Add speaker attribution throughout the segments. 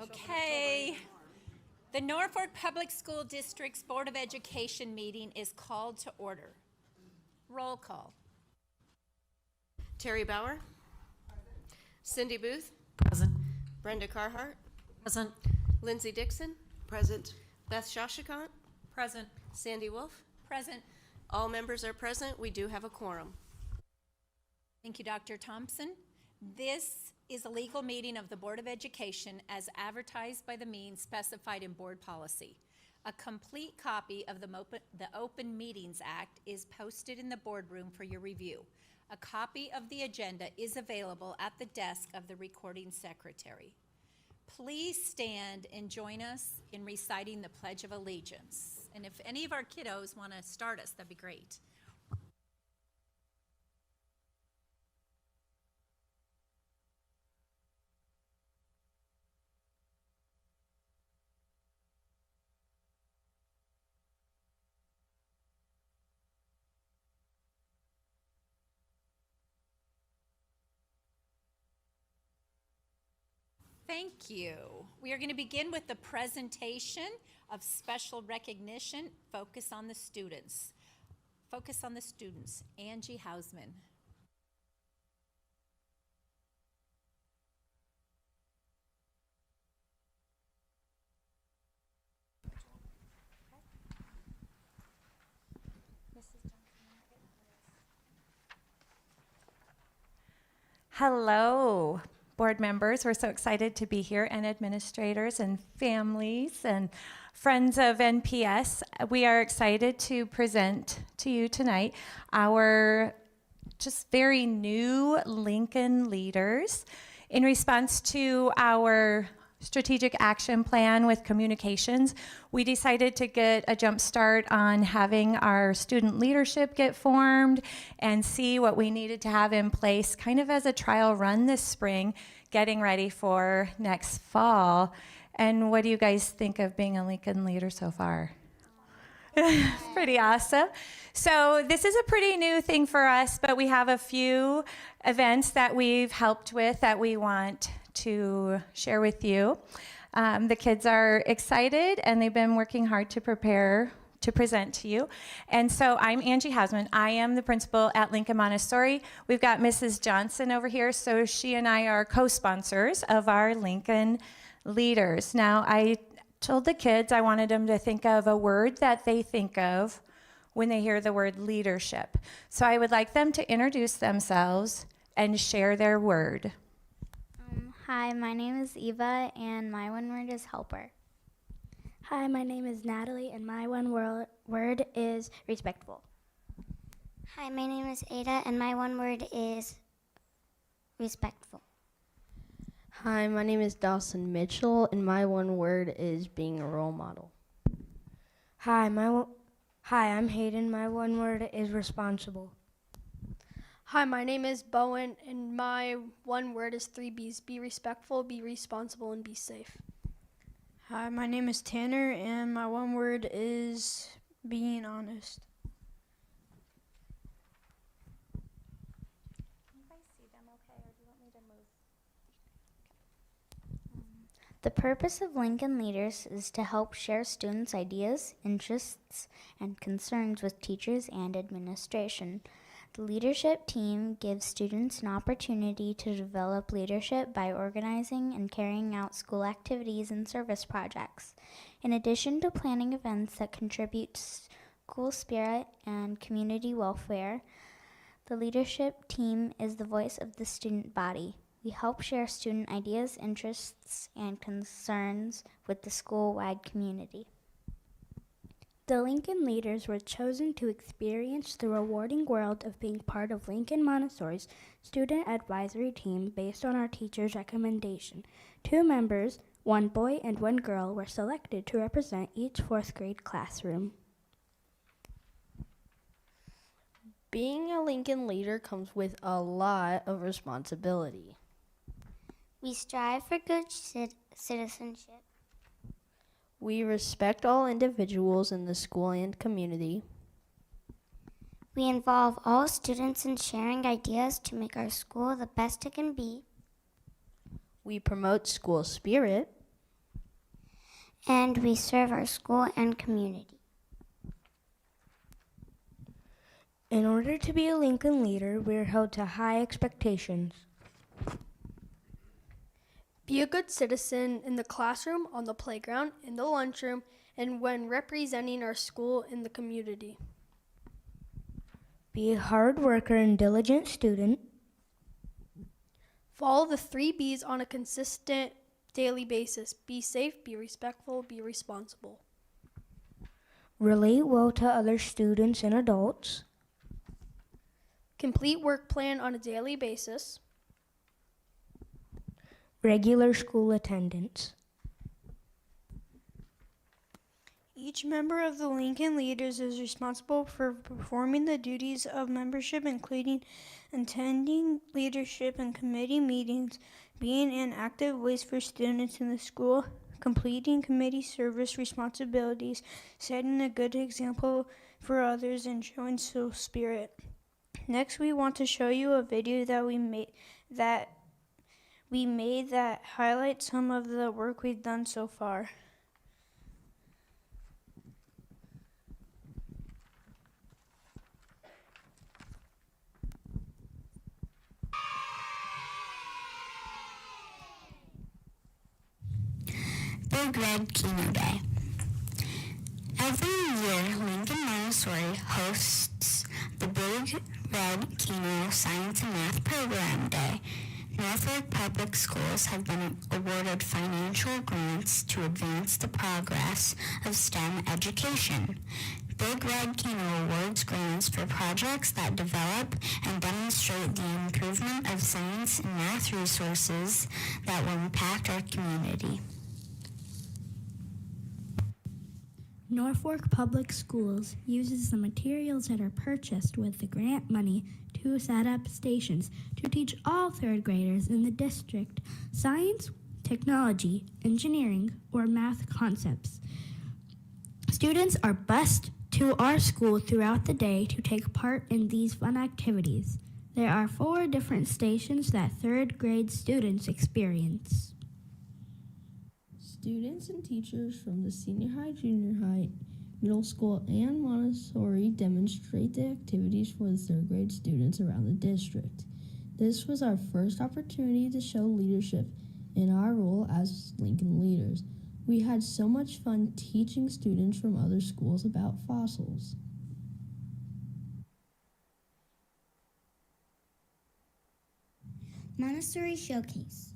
Speaker 1: Okay. The Norfolk Public School District's Board of Education meeting is called to order. Roll call.
Speaker 2: Terry Bauer. Cindy Booth.
Speaker 3: Present.
Speaker 2: Brenda Carhart.
Speaker 3: Present.
Speaker 2: Lindsay Dixon.
Speaker 4: Present.
Speaker 2: Beth Shashikant.
Speaker 3: Present.
Speaker 2: Sandy Wolf.
Speaker 1: Present.
Speaker 2: All members are present. We do have a quorum.
Speaker 1: Thank you, Dr. Thompson. This is a legal meeting of the Board of Education as advertised by the means specified in board policy. A complete copy of the Open Meetings Act is posted in the boardroom for your review. A copy of the agenda is available at the desk of the recording secretary. Please stand and join us in reciting the Pledge of Allegiance. And if any of our kiddos want to start us, that'd be great. Thank you. We are going to begin with the presentation of special recognition. Focus on the students. Focus on the students. Angie Hausman.
Speaker 5: Hello, board members. We're so excited to be here, and administrators and families and friends of NPS. We are excited to present to you tonight our just very new Lincoln leaders in response to our strategic action plan with communications. We decided to get a jump start on having our student leadership get formed and see what we needed to have in place kind of as a trial run this spring, getting ready for next fall. And what do you guys think of being a Lincoln leader so far? Pretty awesome. So this is a pretty new thing for us, but we have a few events that we've helped with that we want to share with you. The kids are excited and they've been working hard to prepare to present to you. And so I'm Angie Hausman. I am the principal at Lincoln Montessori. We've got Mrs. Johnson over here, so she and I are co-sponsors of our Lincoln leaders. Now, I told the kids I wanted them to think of a word that they think of when they hear the word leadership. So I would like them to introduce themselves and share their word.
Speaker 6: Hi, my name is Eva, and my one word is helper.
Speaker 7: Hi, my name is Natalie, and my one word is respectful.
Speaker 8: Hi, my name is Ada, and my one word is respectful.
Speaker 9: Hi, my name is Dawson Mitchell, and my one word is being a role model.
Speaker 7: Hi, I'm Hayden. My one word is responsible.
Speaker 10: Hi, my name is Bowen, and my one word is 3 B's. Be respectful, be responsible, and be safe.
Speaker 11: Hi, my name is Tanner, and my one word is being honest.
Speaker 6: Can you guys see them okay, or do you want me to move? The purpose of Lincoln Leaders is to help share students' ideas, interests, and concerns with teachers and administration. The leadership team gives students an opportunity to develop leadership by organizing and carrying out school activities and service projects. In addition to planning events that contribute to school spirit and community welfare, the leadership team is the voice of the student body. We help share student ideas, interests, and concerns with the school-wide community.
Speaker 7: The Lincoln leaders were chosen to experience the rewarding world of being part of Lincoln Montessori's student advisory team based on our teacher's recommendation. 2 members, 1 boy and 1 girl, were selected to represent each 4th grade classroom.
Speaker 9: Being a Lincoln leader comes with a lot of responsibility.
Speaker 8: We strive for good citizenship.
Speaker 9: We respect all individuals in the school and community.
Speaker 8: We involve all students in sharing ideas to make our school the best it can be.
Speaker 9: We promote school spirit.
Speaker 8: and we serve our school and community.
Speaker 7: In order to be a Lincoln leader, we are held to high expectations.
Speaker 10: Be a good citizen in the classroom, on the playground, in the lunchroom, and when representing our school in the community.
Speaker 7: Be a hard worker and diligent student.
Speaker 10: Follow the 3 B's on a consistent daily basis. Be safe, be respectful, be responsible.
Speaker 7: Relate well to other students and adults.
Speaker 10: Complete work plan on a daily basis.
Speaker 7: Regular school attendance.
Speaker 11: Each member of the Lincoln Leaders is responsible for performing the duties of membership, including attending leadership and committee meetings, being an active voice for students in the school, completing committee service responsibilities, setting a good example for others, and showing school spirit. Next, we want to show you a video that we made that highlights some of the work we've done so far.
Speaker 3: Big Red Kino Day. Every year, Lincoln Montessori hosts the Big Red Kino Science and Math Program Day. Norfolk Public Schools have been awarded financial grants to advance the progress of STEM education. Big Red Kino awards grants for projects that develop and demonstrate the improvement of science and math resources that will impact our community.
Speaker 7: Norfolk Public Schools uses the materials that are purchased with the grant money to set up stations to teach all third graders in the district science, technology, engineering, or math concepts. Students are bused to our school throughout the day to take part in these fun activities. There are 4 different stations that third grade students experience.
Speaker 9: Students and teachers from the senior high, junior high, middle school, and Montessori demonstrate the activities for the third grade students around the district. This was our first opportunity to show leadership in our role as Lincoln leaders. We had so much fun teaching students from other schools about fossils.
Speaker 8: Montessori Showcase.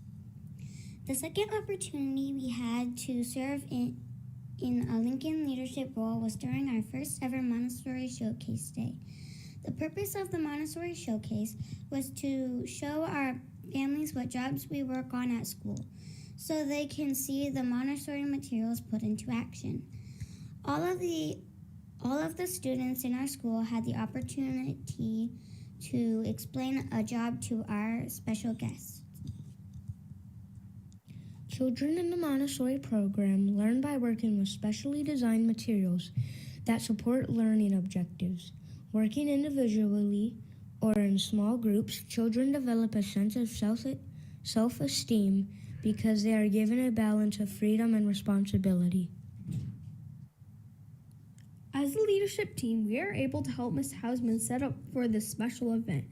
Speaker 8: The second opportunity we had to serve in a Lincoln leadership role was during our first ever Montessori Showcase Day. The purpose of the Montessori Showcase was to show our families what jobs we work on at school, so they can see the Montessori materials put into action. All of the students in our school had the opportunity to explain a job to our special guests.
Speaker 7: Children in the Montessori program learn by working with specially designed materials that support learning objectives. Working individually or in small groups, children develop a sense of self-esteem because they are given a balance of freedom and responsibility.
Speaker 4: As a leadership team, we are able to help Ms. Hausman set up for this special event.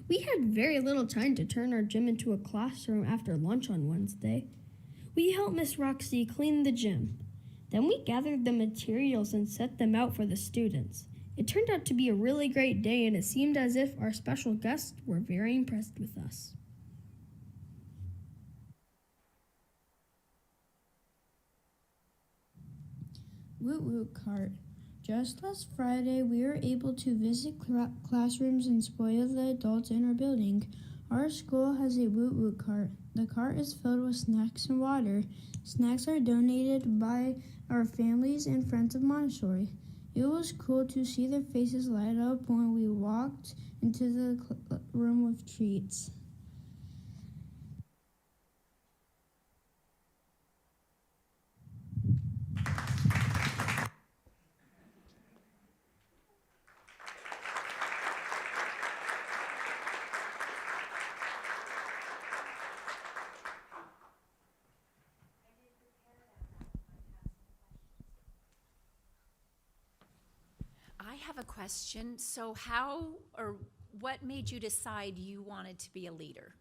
Speaker 4: We had very little time to turn our gym into a classroom after lunch on Wednesday. We helped Miss Roxy clean the gym. Then we gathered the materials and set them out for the students. It turned out to be a really great day, and it seemed as if our special guests were very impressed with us.
Speaker 11: Woot Woot Cart. Just last Friday, we were able to visit classrooms and spoil the adults in our building. Our school has a Woot Woot Cart. The cart is filled with snacks and water. Snacks are donated by our families and friends of Montessori. It was cool to see their faces light up when we walked into the room with treats.
Speaker 1: have a question. So how or what made you decide you wanted to be a leader?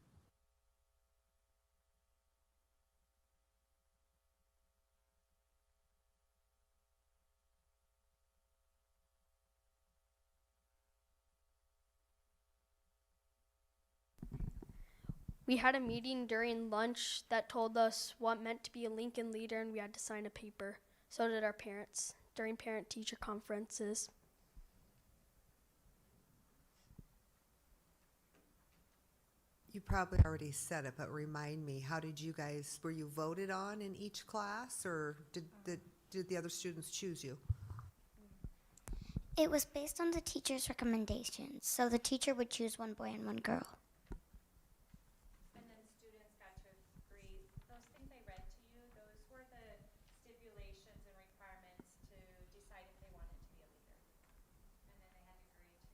Speaker 10: We had a meeting during lunch that told us what meant to be a Lincoln leader, and we had to sign a paper. So did our parents during parent-teacher conferences.
Speaker 12: You probably already said it, but remind me, how did you guys, were you voted on in each class, or did the other students choose you?
Speaker 8: It was based on the teacher's recommendations, so the teacher would choose one boy and one girl.
Speaker 5: And then students got to agree. Those things I read to you, those were the stipulations and requirements to decide if they wanted to be a leader. And then they had to agree to.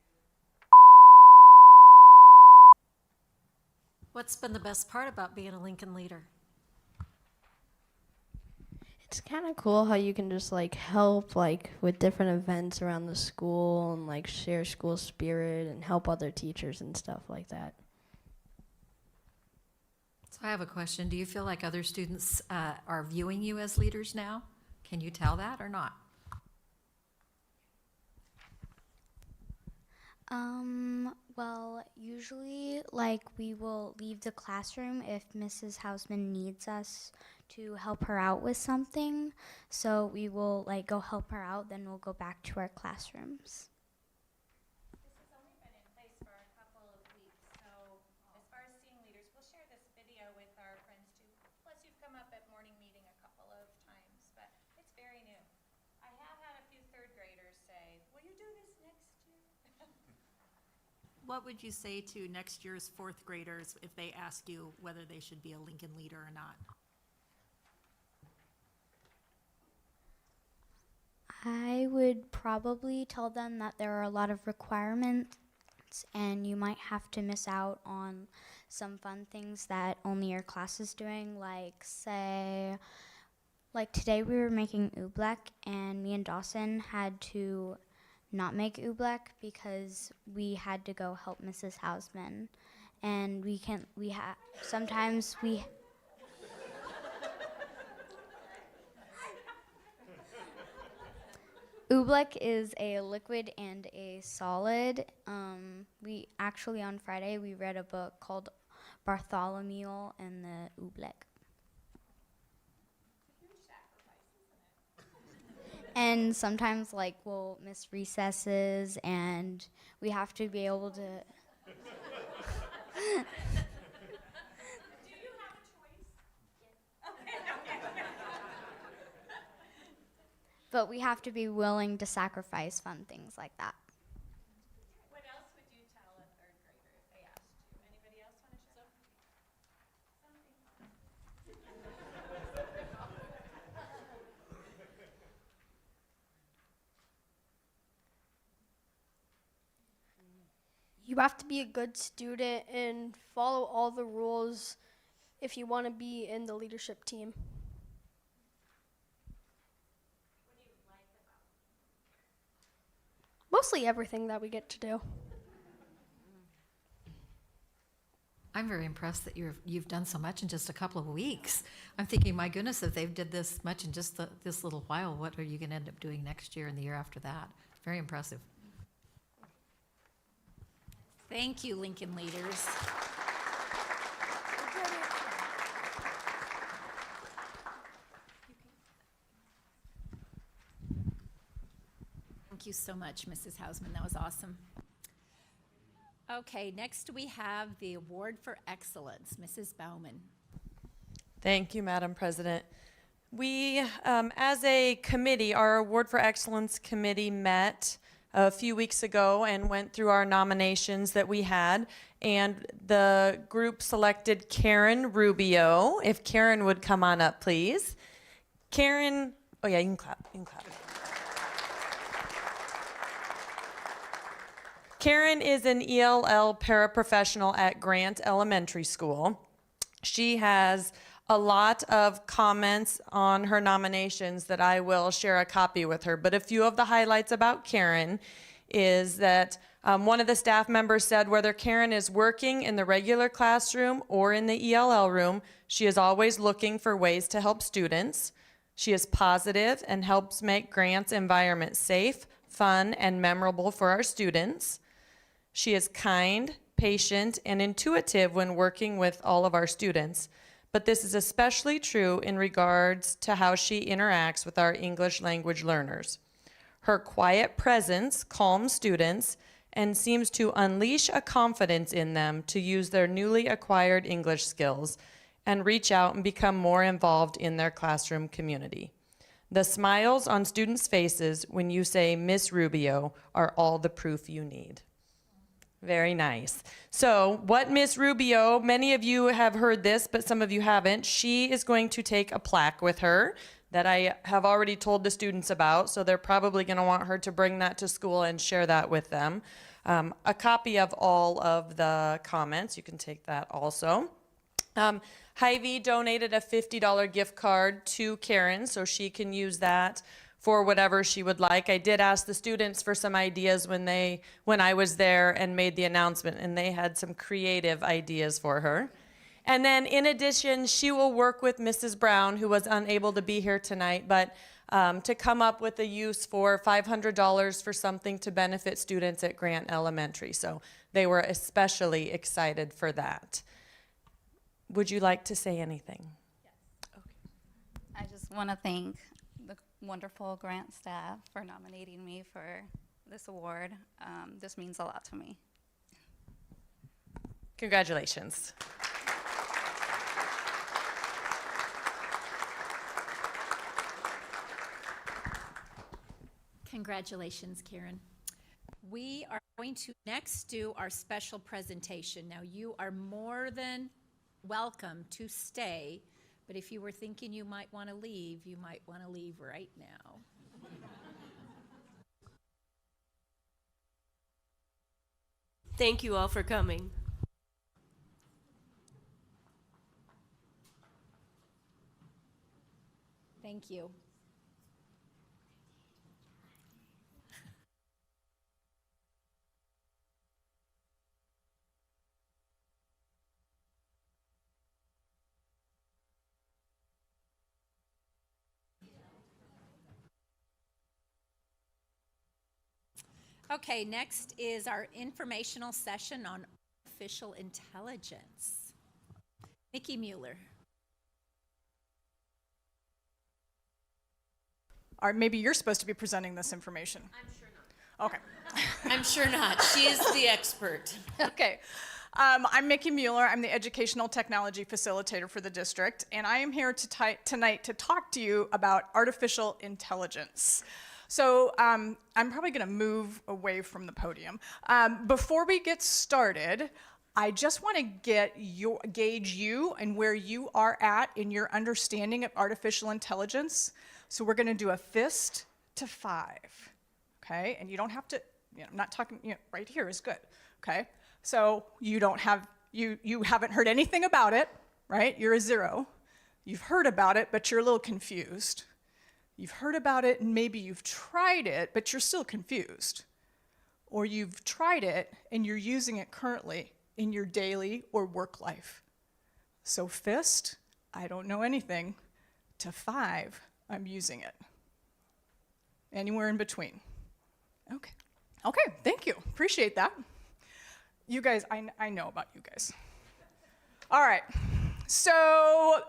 Speaker 13: What's been the best part about being a Lincoln leader?
Speaker 14: It's kind of cool how you can just like help like with different events around the school and like share school spirit and help other teachers and stuff like that.
Speaker 13: So I have a question. Do you feel like other students are viewing you as leaders now? Can you tell that or not?
Speaker 6: Well, usually, like, we will leave the classroom if Mrs. Hausman needs us to help her out with something. So we will, like, go help her out, then we'll go back to our classrooms.
Speaker 5: This has only been in place for a couple of weeks, so as far as seeing leaders, we'll share this video with our friends too. Plus, you've come up at morning meeting a couple of times, but it's very new. I have had a few third graders say, "Will you do this next year?"
Speaker 13: What would you say to next year's fourth graders if they ask you whether they should be a Lincoln leader or not?
Speaker 6: I would probably tell them that there are a lot of requirements and you might have to miss out on some fun things that only your class is doing, like say, like today we were making oobleck and me and Dawson had to not make oobleck because we had to go help Mrs. Hausman, and sometimes we oobleck is a liquid and a solid. We actually on Friday we read a book called Bartholomew and the oobleck. And sometimes, like, we'll miss recesses, and we have to be able to.
Speaker 5: Do you have a choice?
Speaker 6: But we have to be willing to sacrifice fun things like that.
Speaker 5: What else would you tell a third grader if they asked you? Anybody else want to share
Speaker 10: You have to be a good student and follow all the rules if you want to be in the leadership team.
Speaker 5: What do you like about it?
Speaker 10: Mostly everything that we get to do.
Speaker 13: I'm very impressed that you've done so much in just a couple of weeks. I'm thinking, my goodness, if they've did this much in just this little while, what are you going to end up doing next year and the year after that? Very impressive.
Speaker 1: Thank you, Lincoln leaders. Thank you so much, Mrs. Hausman. That was awesome. Okay, next we have the Award for Excellence, Mrs. Bauman.
Speaker 15: Thank you, Madam President. We, as a committee, our Award for Excellence committee met a few weeks ago and went through our nominations that we had, and the group selected Karen Rubio. If Karen would come on up, please. Karen, oh yeah, you can clap, you can clap. Karen is an ELL paraprofessional at Grant Elementary School. She has a lot of comments on her nominations that I will share a copy with her. But a few of the highlights about Karen is that one of the staff members said whether Karen is working in the regular classroom or in the ELL room, she is always looking for ways to help students. She is positive and helps make Grant's environment safe, fun, and memorable for our students. She is kind, patient, and intuitive when working with all of our students, but this is especially true in regards to how she interacts with our English language learners. Her quiet presence calms students and seems to unleash a confidence in them to use their newly acquired English skills and reach out and become more involved in their classroom community. The smiles on students' faces when you say Miss Rubio are all the proof you need. Very nice. So what Miss Rubio, many of you have heard this, but some of you haven't. She is going to take a plaque with her that I have already told the students about, so they're probably going to want her to bring that to school and share that with them. A copy of all of the comments, you can take that also. Hy-Vee donated a $50 gift card to Karen, so she can use that for whatever she would like. I did ask the students for some ideas when I was there and made the announcement, and they had some creative ideas for her. And then in addition, she will work with Mrs. Brown, who was unable to be here tonight, but to come up with a use for $500 for something to benefit students at Grant Elementary. So they were especially excited for that. Would you like to say anything?
Speaker 16: Yes. Okay. I just want to thank the wonderful Grant staff for nominating me for this award. This means a lot to me.
Speaker 15: Congratulations.
Speaker 1: Congratulations, Karen. We are going to next do our special presentation. Now, you are more than welcome to stay, but if you were thinking you might want to leave, you might want to leave right now.
Speaker 2: Thank you all for coming.
Speaker 1: Thank you. Okay, next is our informational session on artificial intelligence. Nikki Mueller.
Speaker 17: Or maybe you're supposed to be presenting this information.
Speaker 2: I'm sure not.
Speaker 17: Okay.
Speaker 2: I'm sure not. She is the expert.
Speaker 17: Okay. I'm Mickey Mueller. I'm the Educational Technology Facilitator for the district, and I am here tonight to talk to you about artificial intelligence. So I'm probably going to move away from the podium. Before we get started, I just want to gauge you and where you are at in your understanding of artificial intelligence. So we're going to do a fist to 5, okay? And you don't have to, I'm not talking, right here is good, okay? So you don't have, you haven't heard anything about it, right? You're a 0. You've heard about it, but you're a little confused. You've heard about it and maybe you've tried it, but you're still confused. Or you've tried it and you're using it currently in your daily or work life. So fist, I don't know anything, to 5, I'm using it. Anywhere in between. Okay. Okay, thank you. Appreciate that. You guys, I know about you guys. All right. So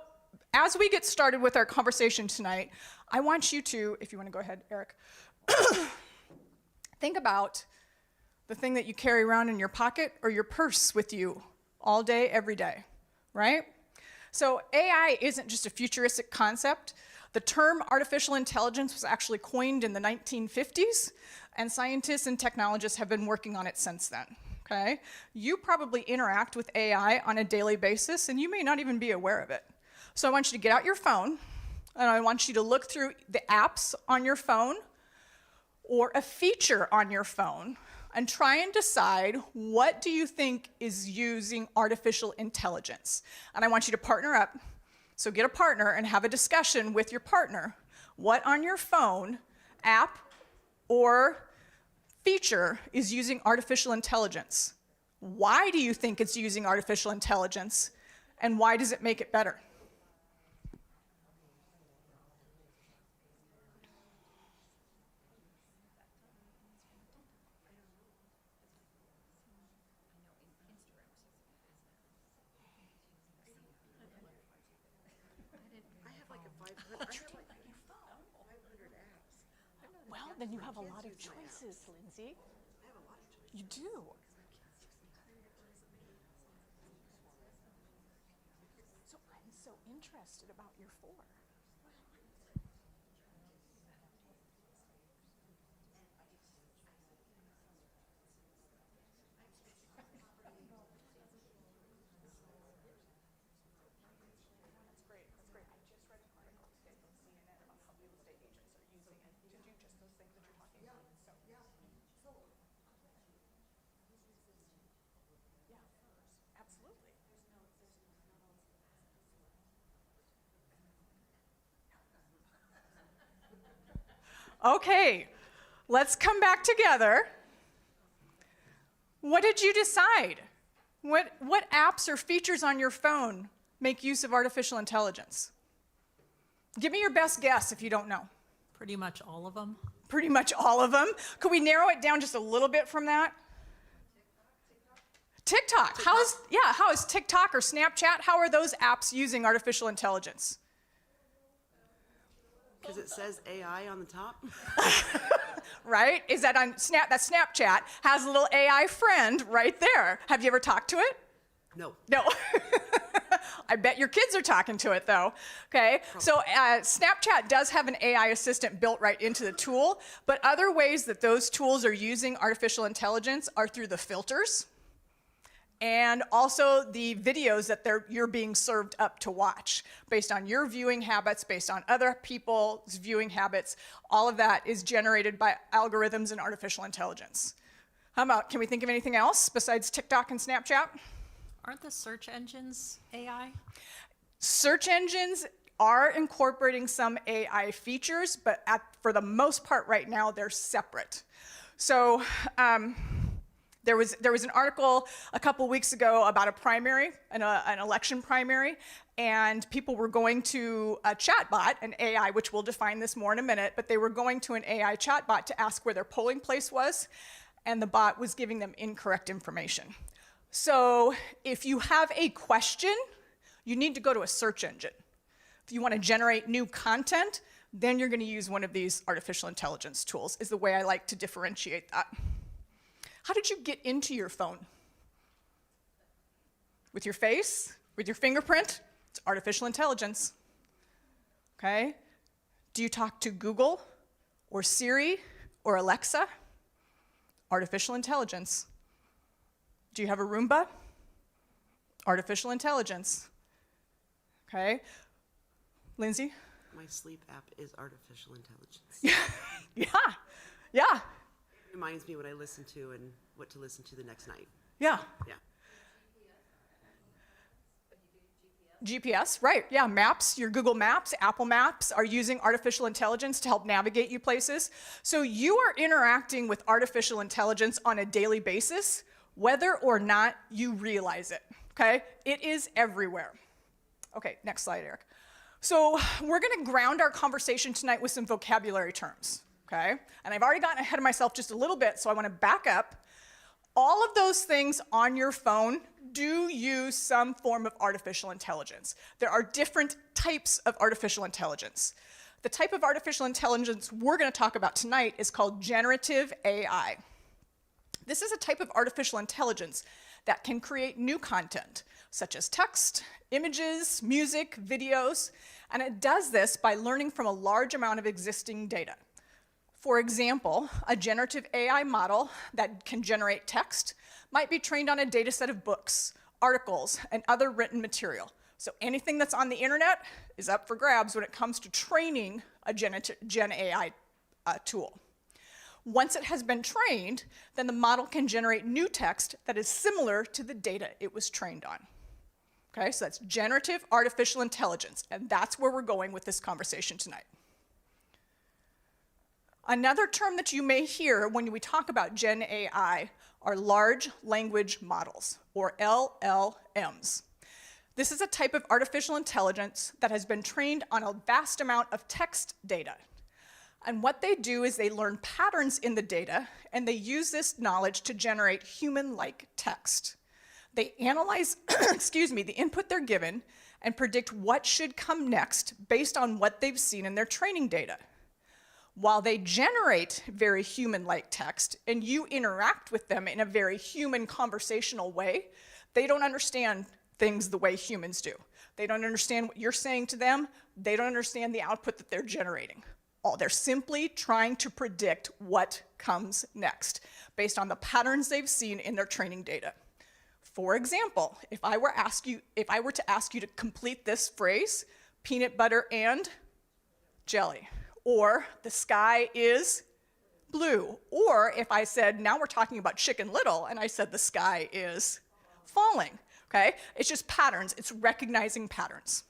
Speaker 17: as we get started with our conversation tonight, I want you to, if you want to go ahead, Eric, think about the thing that you carry around in your pocket or your purse with you all day, every day, right? So AI isn't just a futuristic concept. The term artificial intelligence was actually coined in the 1950s, and scientists and technologists have been working on it since then, okay? You probably interact with AI on a daily basis, and you may not even be aware of it. So I want you to get out your phone, and I want you to look through the apps on your phone or a feature on your phone and try and decide what do you think is using artificial intelligence. And I want you to partner up. So get a partner and have a discussion with your partner. What on your phone, app or feature is using artificial intelligence. Why do you think it's using artificial intelligence, and why does it make it better? Well, then you have a lot of choices, Lindsay. You do. So I'm so interested about your 4. That's great. I just read an article today from CNN about how real estate agents are using it to do just those things that you're talking about. Yeah, absolutely. Okay, let's come back together. What did you decide? What apps or features on your phone make use of artificial intelligence? Give me your best guess if you don't know.
Speaker 13: Pretty much all of them.
Speaker 17: Pretty much all of them. Could we narrow it down just a little bit from that? TikTok. How is TikTok or Snapchat, how are those apps using artificial intelligence?
Speaker 18: Because it says AI on the top.
Speaker 17: Right? Is that on Snapchat has a little AI friend right there. Have you ever talked to it?
Speaker 18: No.
Speaker 17: No. I bet your kids are talking to it though. Okay, so Snapchat does have an AI assistant built right into the tool, but other ways that those tools are using artificial intelligence are through the filters and also the videos that you're being served up to watch based on your viewing habits, based on other people's viewing habits. All of that is generated by algorithms and artificial intelligence. How about, can we think of anything else besides TikTok and Snapchat?
Speaker 13: Aren't the search engines AI?
Speaker 17: Search engines are incorporating some AI features, but for the most part right now, they're separate. So there was an article a couple weeks ago about a primary, an election primary, and people were going to a chatbot, an AI, which we'll define this more in a minute, but they were going to an AI chatbot to ask where their polling place was, and the bot was giving them incorrect information. So if you have a question, you need to go to a search engine. If you want to generate new content, then you're going to use one of these artificial intelligence tools, is the way I like to differentiate that. How did you get into your phone? With your face? With your fingerprint? It's artificial intelligence. Okay? Do you talk to Google or Siri or Alexa? Artificial intelligence. Do you have a Roomba? Artificial intelligence. Okay? Lindsay?
Speaker 18: My sleep app is artificial intelligence.
Speaker 17: Yeah.
Speaker 18: It reminds me what I listen to and what to listen to the next night.
Speaker 17: Yeah.
Speaker 18: Yeah.
Speaker 17: GPS, right, yeah, maps, your Google Maps, Apple Maps are using artificial intelligence to help navigate you places. So you are interacting with artificial intelligence on a daily basis, whether or not you realize it, okay? It is everywhere. Okay, next slide, Eric. So we're gonna ground our conversation tonight with some vocabulary terms, okay? And I've already gotten ahead of myself just a little bit, so I wanna back up. All of those things on your phone do use some form of artificial intelligence. There are different types of artificial intelligence. The type of artificial intelligence we're going to talk about tonight is called generative AI. This is a type of artificial intelligence that can create new content, such as text, images, music, videos, and it does this by learning from a large amount of existing data. For example, a generative AI model that can generate text might be trained on a data set of books, articles, and other written material. So anything that's on the internet is up for grabs when it comes to training a Gen AI tool. Once it has been trained, then the model can generate new text that is similar to the data it was trained on. Okay, so that's generative artificial intelligence, and that's where we're going with this conversation tonight. Another term that you may hear when we talk about Gen AI are large language models, or LLMs. This is a type of artificial intelligence that has been trained on a vast amount of text data. And what they do is they learn patterns in the data, and they use this knowledge to generate human-like text. They analyze, the input they're given and predict what should come next based on what they've seen in their training data. While they generate very human-like text and you interact with them in a very human conversational way, they don't understand things the way humans do. They don't understand what you're saying to them. They don't understand the output that they're generating. They're simply trying to predict what comes next based on the patterns they've seen in their training data. For example, if I were to ask you to complete this phrase, peanut butter and jelly, or the sky is blue, or if I said, now we're talking about Chicken Little, and I said the sky is falling, okay? It's just patterns, it's recognizing patterns.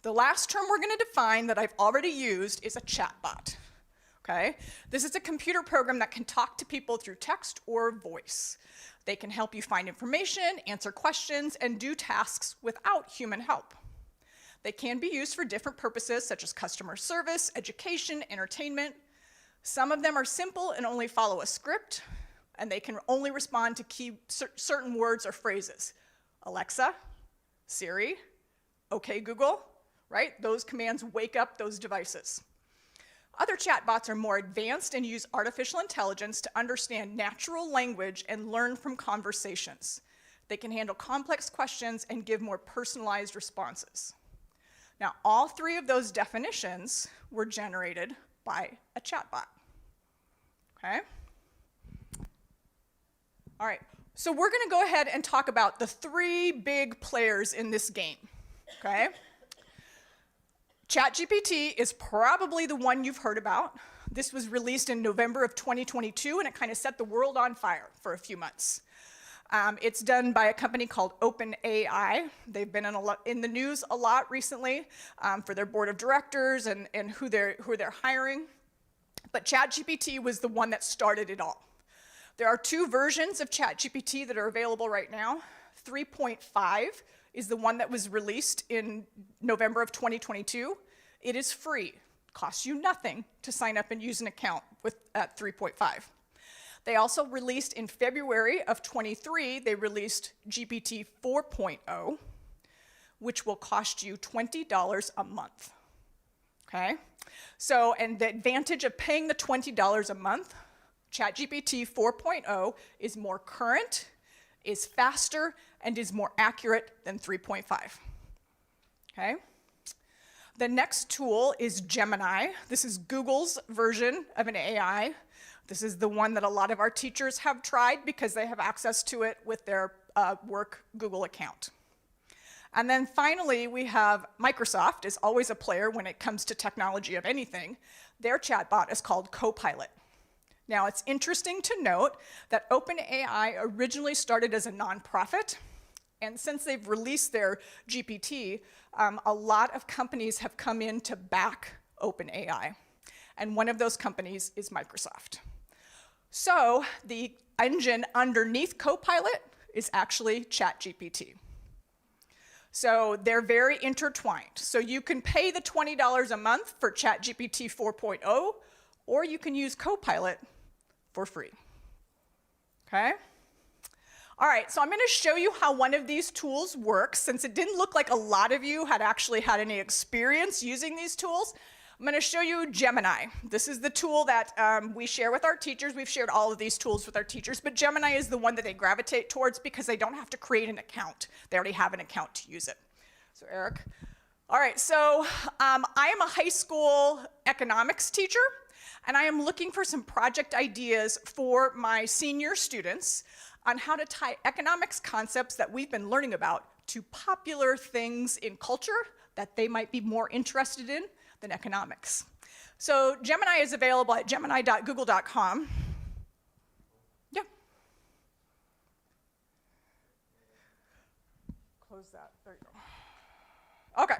Speaker 17: The last term we're going to define that I've already used is a chatbot, okay? This is a computer program that can talk to people through text or voice. They can help you find information, answer questions, and do tasks without human help. They can be used for different purposes, such as customer service, education, entertainment. Some of them are simple and only follow a script, and they can only respond to certain words or phrases. Alexa, Siri, OK Google, right? Those commands wake up those devices. Other chatbots are more advanced and use artificial intelligence to understand natural language and learn from conversations. They can handle complex questions and give more personalized responses. Now, all three of those definitions were generated by a chatbot, okay? All right, so we're gonna go ahead and talk about the three big players in this game, okay? ChatGPT is probably the one you've heard about. This was released in November of 2022, and it kind of set the world on fire for a few months. It's done by a company called OpenAI. They've been in the news a lot recently for their board of directors and who they're hiring. But ChatGPT was the one that started it all. There are two versions of ChatGPT that are available right now. 3.5 is the one that was released in November of 2022. It is free. Costs you nothing to sign up and use an account at 3.5. They also released in February of 23, they released GPT 4.0, which will cost you $20 a month, okay? So, and the advantage of paying the $20 a month, ChatGPT 4.0 is more current, is faster, and is more accurate than 3.5, okay? The next tool is Gemini. This is Google's version of an AI. This is the one that a lot of our teachers have tried because they have access to it with their work Google account. And then finally, we have Microsoft is always a player when it comes to technology of anything. Their chatbot is called Copilot. Now, it's interesting to note that OpenAI originally started as a nonprofit, and since they've released their GPT, a lot of companies have come in to back OpenAI, and one of those companies is Microsoft. So the engine underneath Copilot is actually ChatGPT. So they're very intertwined. So you can pay the $20 a month for ChatGPT 4.0, or you can use Copilot for free, okay? All right, so I'm gonna show you how one of these tools works. Since it didn't look like a lot of you had actually had any experience using these tools, I'm gonna show you Gemini. This is the tool that we share with our teachers. We've shared all of these tools with our teachers, but Gemini is the one that they gravitate towards because they don't have to create an account. They already have an account to use it. So Eric. All right, so I am a high school economics teacher, and I am looking for some project ideas for my senior students on how to tie economics concepts that we've been learning about to popular things in culture that they might be more interested in than economics. So Gemini is available at gemini.google.com. Yeah. Close that, there you go. Okay,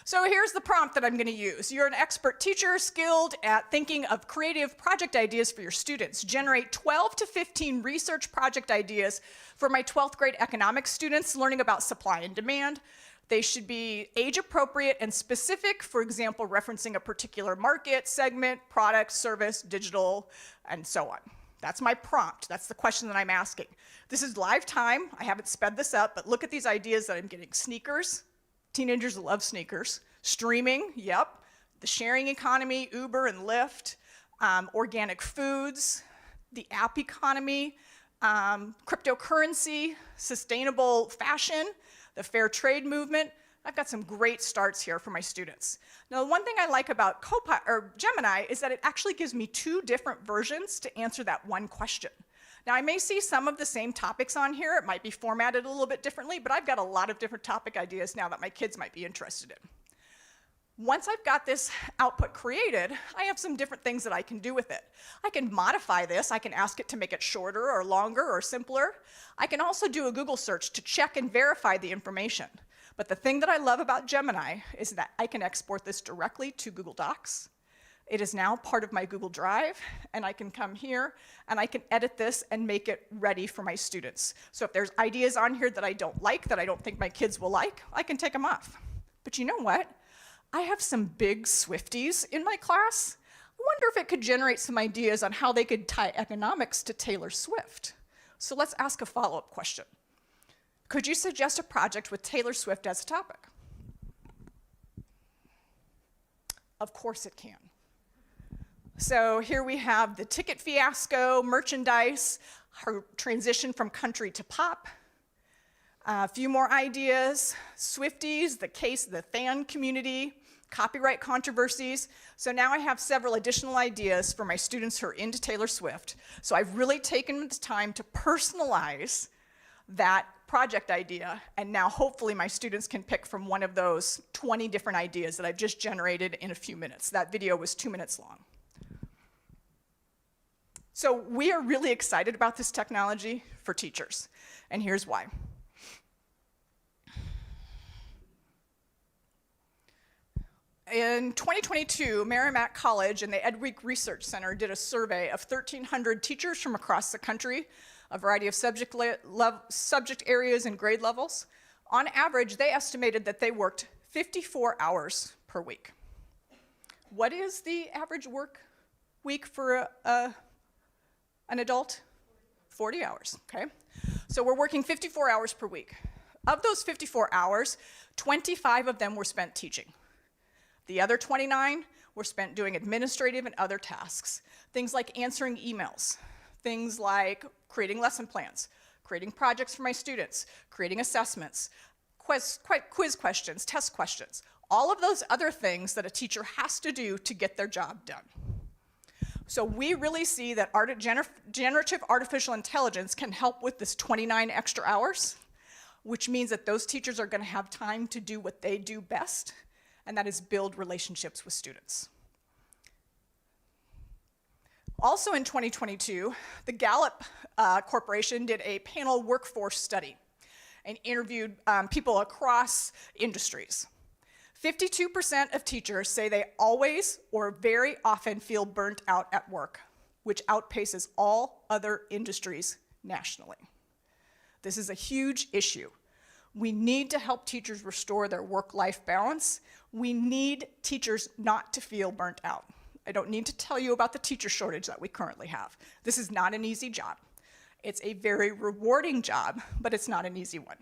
Speaker 17: So here's the prompt that I'm going to use. You're an expert teacher skilled at thinking of creative project ideas for your students. Generate 12 to 15 research project ideas for my 12th grade economics students learning about supply and demand. They should be age appropriate and specific, for example, referencing a particular market, segment, product, service, digital, and so on. That's my prompt. That's the question that I'm asking. This is live time. I haven't sped this up, but look at these ideas that I'm getting. Sneakers. Teenagers love sneakers. Streaming, yep. The sharing economy, Uber and Lyft. Organic foods. The app economy. Cryptocurrency. Sustainable fashion. The fair trade movement. I've got some great starts here for my students. Now, the one thing I like about Gemini is that it actually gives me 2 different versions to answer that one question. Now, I may see some of the same topics on here. It might be formatted a little bit differently, but I've got a lot of different topic ideas now that my kids might be interested in. Once I've got this output created, I have some different things that I can do with it. I can modify this. I can ask it to make it shorter or longer or simpler. I can also do a Google search to check and verify the information. But the thing that I love about Gemini is that I can export this directly to Google Docs. It is now part of my Google Drive, and I can come here and I can edit this and make it ready for my students. So if there's ideas on here that I don't like, that I don't think my kids will like, I can take them off. But you know what? I have some big Swifties in my class. I wonder if it could generate some ideas on how they could tie economics to Taylor Swift. So let's ask a follow-up question. Could you suggest a project with Taylor Swift as a topic? Of course it can. So here we have the ticket fiasco, merchandise, her transition from country to pop. A few more ideas, Swifties, the case of the fan community, copyright controversies. So now I have several additional ideas for my students who are into Taylor Swift. So I've really taken the time to personalize that project idea, and now hopefully my students can pick from one of those 20 different ideas that I've just generated in a few minutes. That video was 2 minutes long. So we are really excited about this technology for teachers, and here's why. In 2022, Merrimack College and the Edweek Research Center did a survey of 1,300 teachers from across the country, a variety of subject areas and grade levels. On average, they estimated that they worked 54 hours per week. What is the average work week for an adult? 40 hours, okay? So we're working 54 hours per week. Of those 54 hours, 25 of them were spent teaching. The other 29 were spent doing administrative and other tasks, things like answering emails, things like creating lesson plans, creating projects for my students, creating assessments, quiz questions, test questions, all of those other things that a teacher has to do to get their job done. So we really see that generative artificial intelligence can help with this 29 extra hours, which means that those teachers are going to have time to do what they do best, and that is build relationships with students. Also in 2022, the Gallup Corporation did a panel workforce study and interviewed people across industries. 52% of teachers say they always or very often feel burnt out at work, which outpaces all other industries nationally. This is a huge issue. We need to help teachers restore their work-life balance. We need teachers not to feel burnt out. I don't need to tell you about the teacher shortage that we currently have. This is not an easy job. It's a very rewarding job, but it's not an easy one.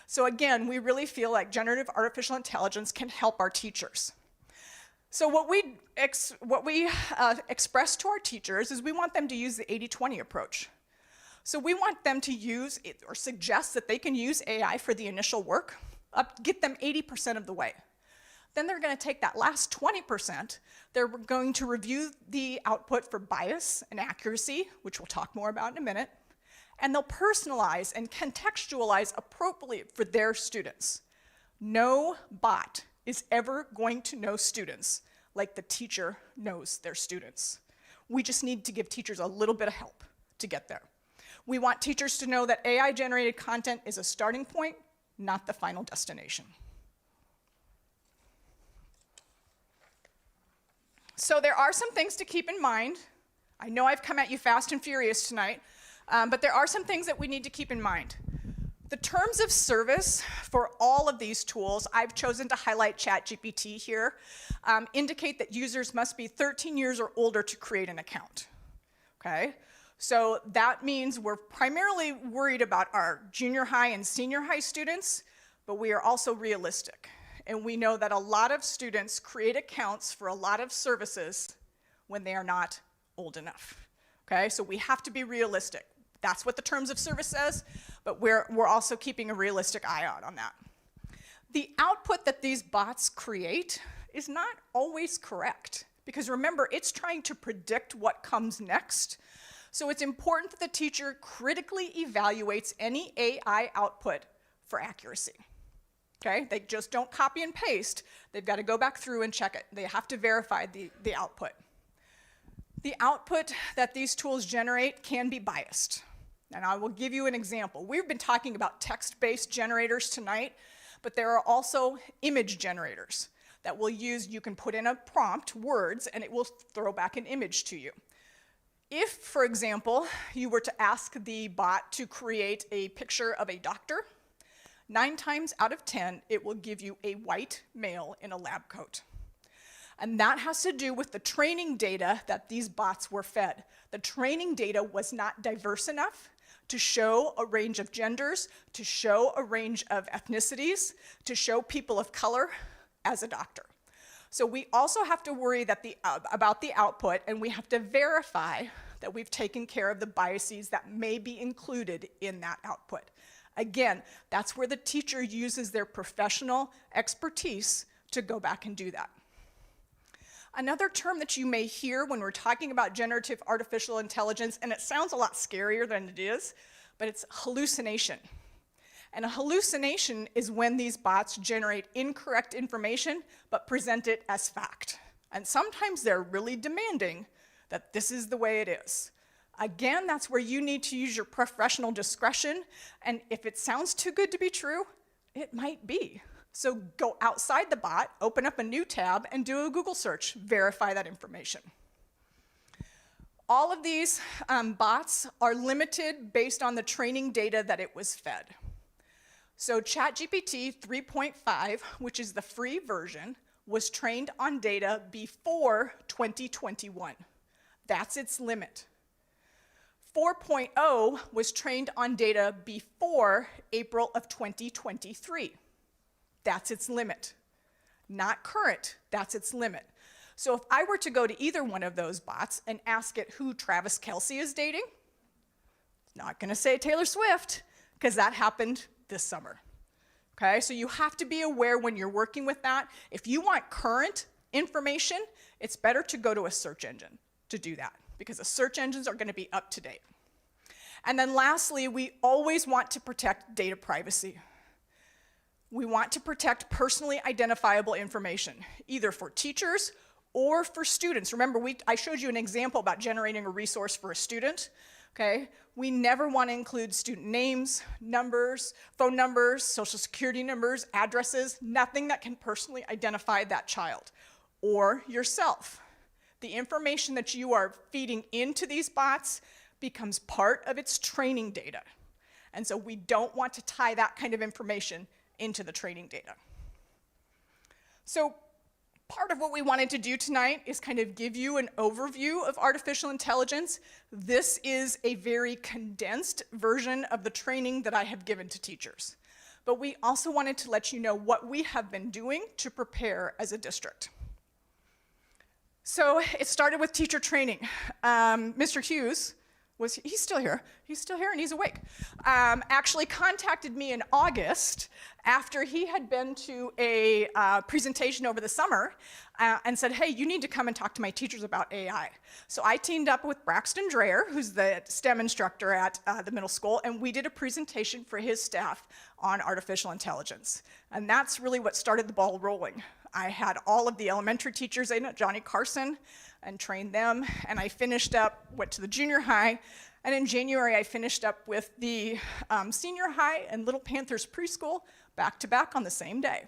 Speaker 17: So again, we really feel like generative artificial intelligence can help our teachers. So what we express to our teachers is we want them to use the 80-20 approach. So we want them to use it or suggest that they can use AI for the initial work, get them 80% of the way. Then they're going to take that last 20%, they're going to review the output for bias and accuracy, which we'll talk more about in a minute, and they'll personalize and contextualize appropriately for their students. No bot is ever going to know students like the teacher knows their students. We just need to give teachers a little bit of help to get there. We want teachers to know that AI-generated content is a starting point, not the final destination. So there are some things to keep in mind. I know I've come at you fast and furious tonight, but there are some things that we need to keep in mind. The terms of service for all of these tools, I've chosen to highlight ChatGPT here, indicate that users must be 13 years or older to create an account, okay? So that means we're primarily worried about our junior high and senior high students, but we are also realistic. And we know that a lot of students create accounts for a lot of services when they are not old enough, okay? So we have to be realistic. That's what the terms of service says, but we're also keeping a realistic eye out on that. The output that these bots create is not always correct, because remember, it's trying to predict what comes next. So it's important that the teacher critically evaluates any AI output for accuracy. Okay? They just don't copy and paste. They've got to go back through and check it. They have to verify the output. The output that these tools generate can be biased. And I will give you an example. We've been talking about text-based generators tonight, but there are also image generators that will use, you can put in a prompt, words, and it will throw back an image to you. If, for example, you were to ask the bot to create a picture of a doctor, 9 times out of 10, it will give you a white male in a lab coat. And that has to do with the training data that these bots were fed. The training data was not diverse enough to show a range of genders, to show a range of ethnicities, to show people of color as a doctor. So we also have to worry that about the output, and we have to verify that we've taken care of the biases that may be included in that output. Again, that's where the teacher uses their professional expertise to go back and do that. Another term that you may hear when we're talking about generative artificial intelligence, and it sounds a lot scarier than it is, but it's hallucination. And a hallucination is when these bots generate incorrect information but present it as fact. And sometimes they're really demanding that this is the way it is. Again, that's where you need to use your professional discretion, and if it sounds too good to be true, it might be. So go outside the bot, open up a new tab, and do a Google search. Verify that information. All of these bots are limited based on the training data that it was fed. So ChatGPT 3.5, which is the free version, was trained on data before 2021. That's its limit. 4.0 was trained on data before April of 2023. That's its limit. Not current, that's its limit. So if I were to go to either one of those bots and ask it who Travis Kelce is dating, it's not gonna say Taylor Swift, because that happened this summer. Okay, so you have to be aware when you're working with that. If you want current information, it's better to go to a search engine to do that, because the search engines are gonna be up to date. And then lastly, we always want to protect data privacy. We want to protect personally identifiable information, either for teachers or for students. Remember, I showed you an example about generating a resource for a student, okay? We never want to include student names, numbers, phone numbers, social security numbers, addresses, nothing that can personally identify that child or yourself. The information that you are feeding into these bots becomes part of its training data. And so we don't want to tie that kind of information into the training data. So part of what we wanted to do tonight is kind of give you an overview of artificial intelligence. This is a very condensed version of the training that I have given to teachers. But we also wanted to let you know what we have been doing to prepare as a district. So it started with teacher training. Mr. Hughes, he's still here and he's awake, actually contacted me in August after he had been to a presentation over the summer and said, hey, you need to come and talk to my teachers about AI. So I teamed up with Braxton Dreyer, who's the STEM instructor at the middle school, and we did a presentation for his staff on artificial intelligence. And that's really what started the ball rolling. I had all of the elementary teachers in at Johnny Carson and trained them, and I finished up, went to the junior high, and in January I finished up with the senior high and Little Panthers preschool back to back on the same day.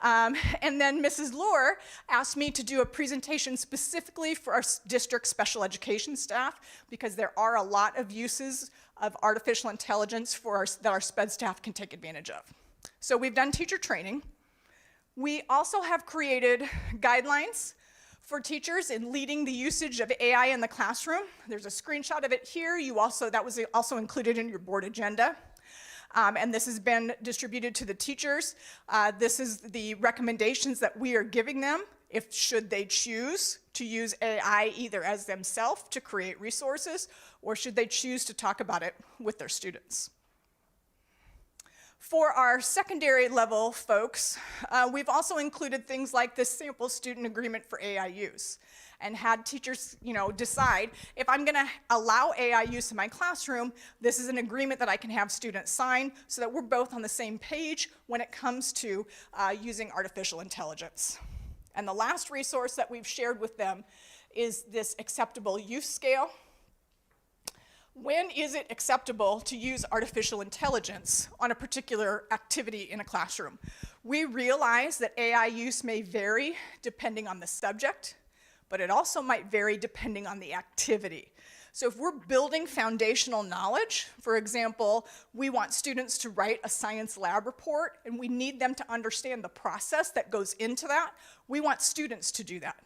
Speaker 17: And then Mrs. Lohr asked me to do a presentation specifically for our district special education staff because there are a lot of uses of artificial intelligence that our SPED staff can take advantage of. So we've done teacher training. We also have created guidelines for teachers in leading the usage of AI in the classroom. There's a screenshot of it here. That was also included in your board agenda. And this has been distributed to the teachers. This is the recommendations that we are giving them should they choose to use AI either as themselves to create resources or should they choose to talk about it with their students. For our secondary level folks, we've also included things like this sample student agreement for AI use and had teachers decide if I'm going to allow AI use in my classroom, this is an agreement that I can have students sign so that we're both on the same page when it comes to using artificial intelligence. And the last resource that we've shared with them is this acceptable use scale. When is it acceptable to use artificial intelligence on a particular activity in a classroom? We realize that AI use may vary depending on the subject, but it also might vary depending on the activity. So if we're building foundational knowledge, for example, we want students to write a science lab report and we need them to understand the process that goes into that, we want students to do that.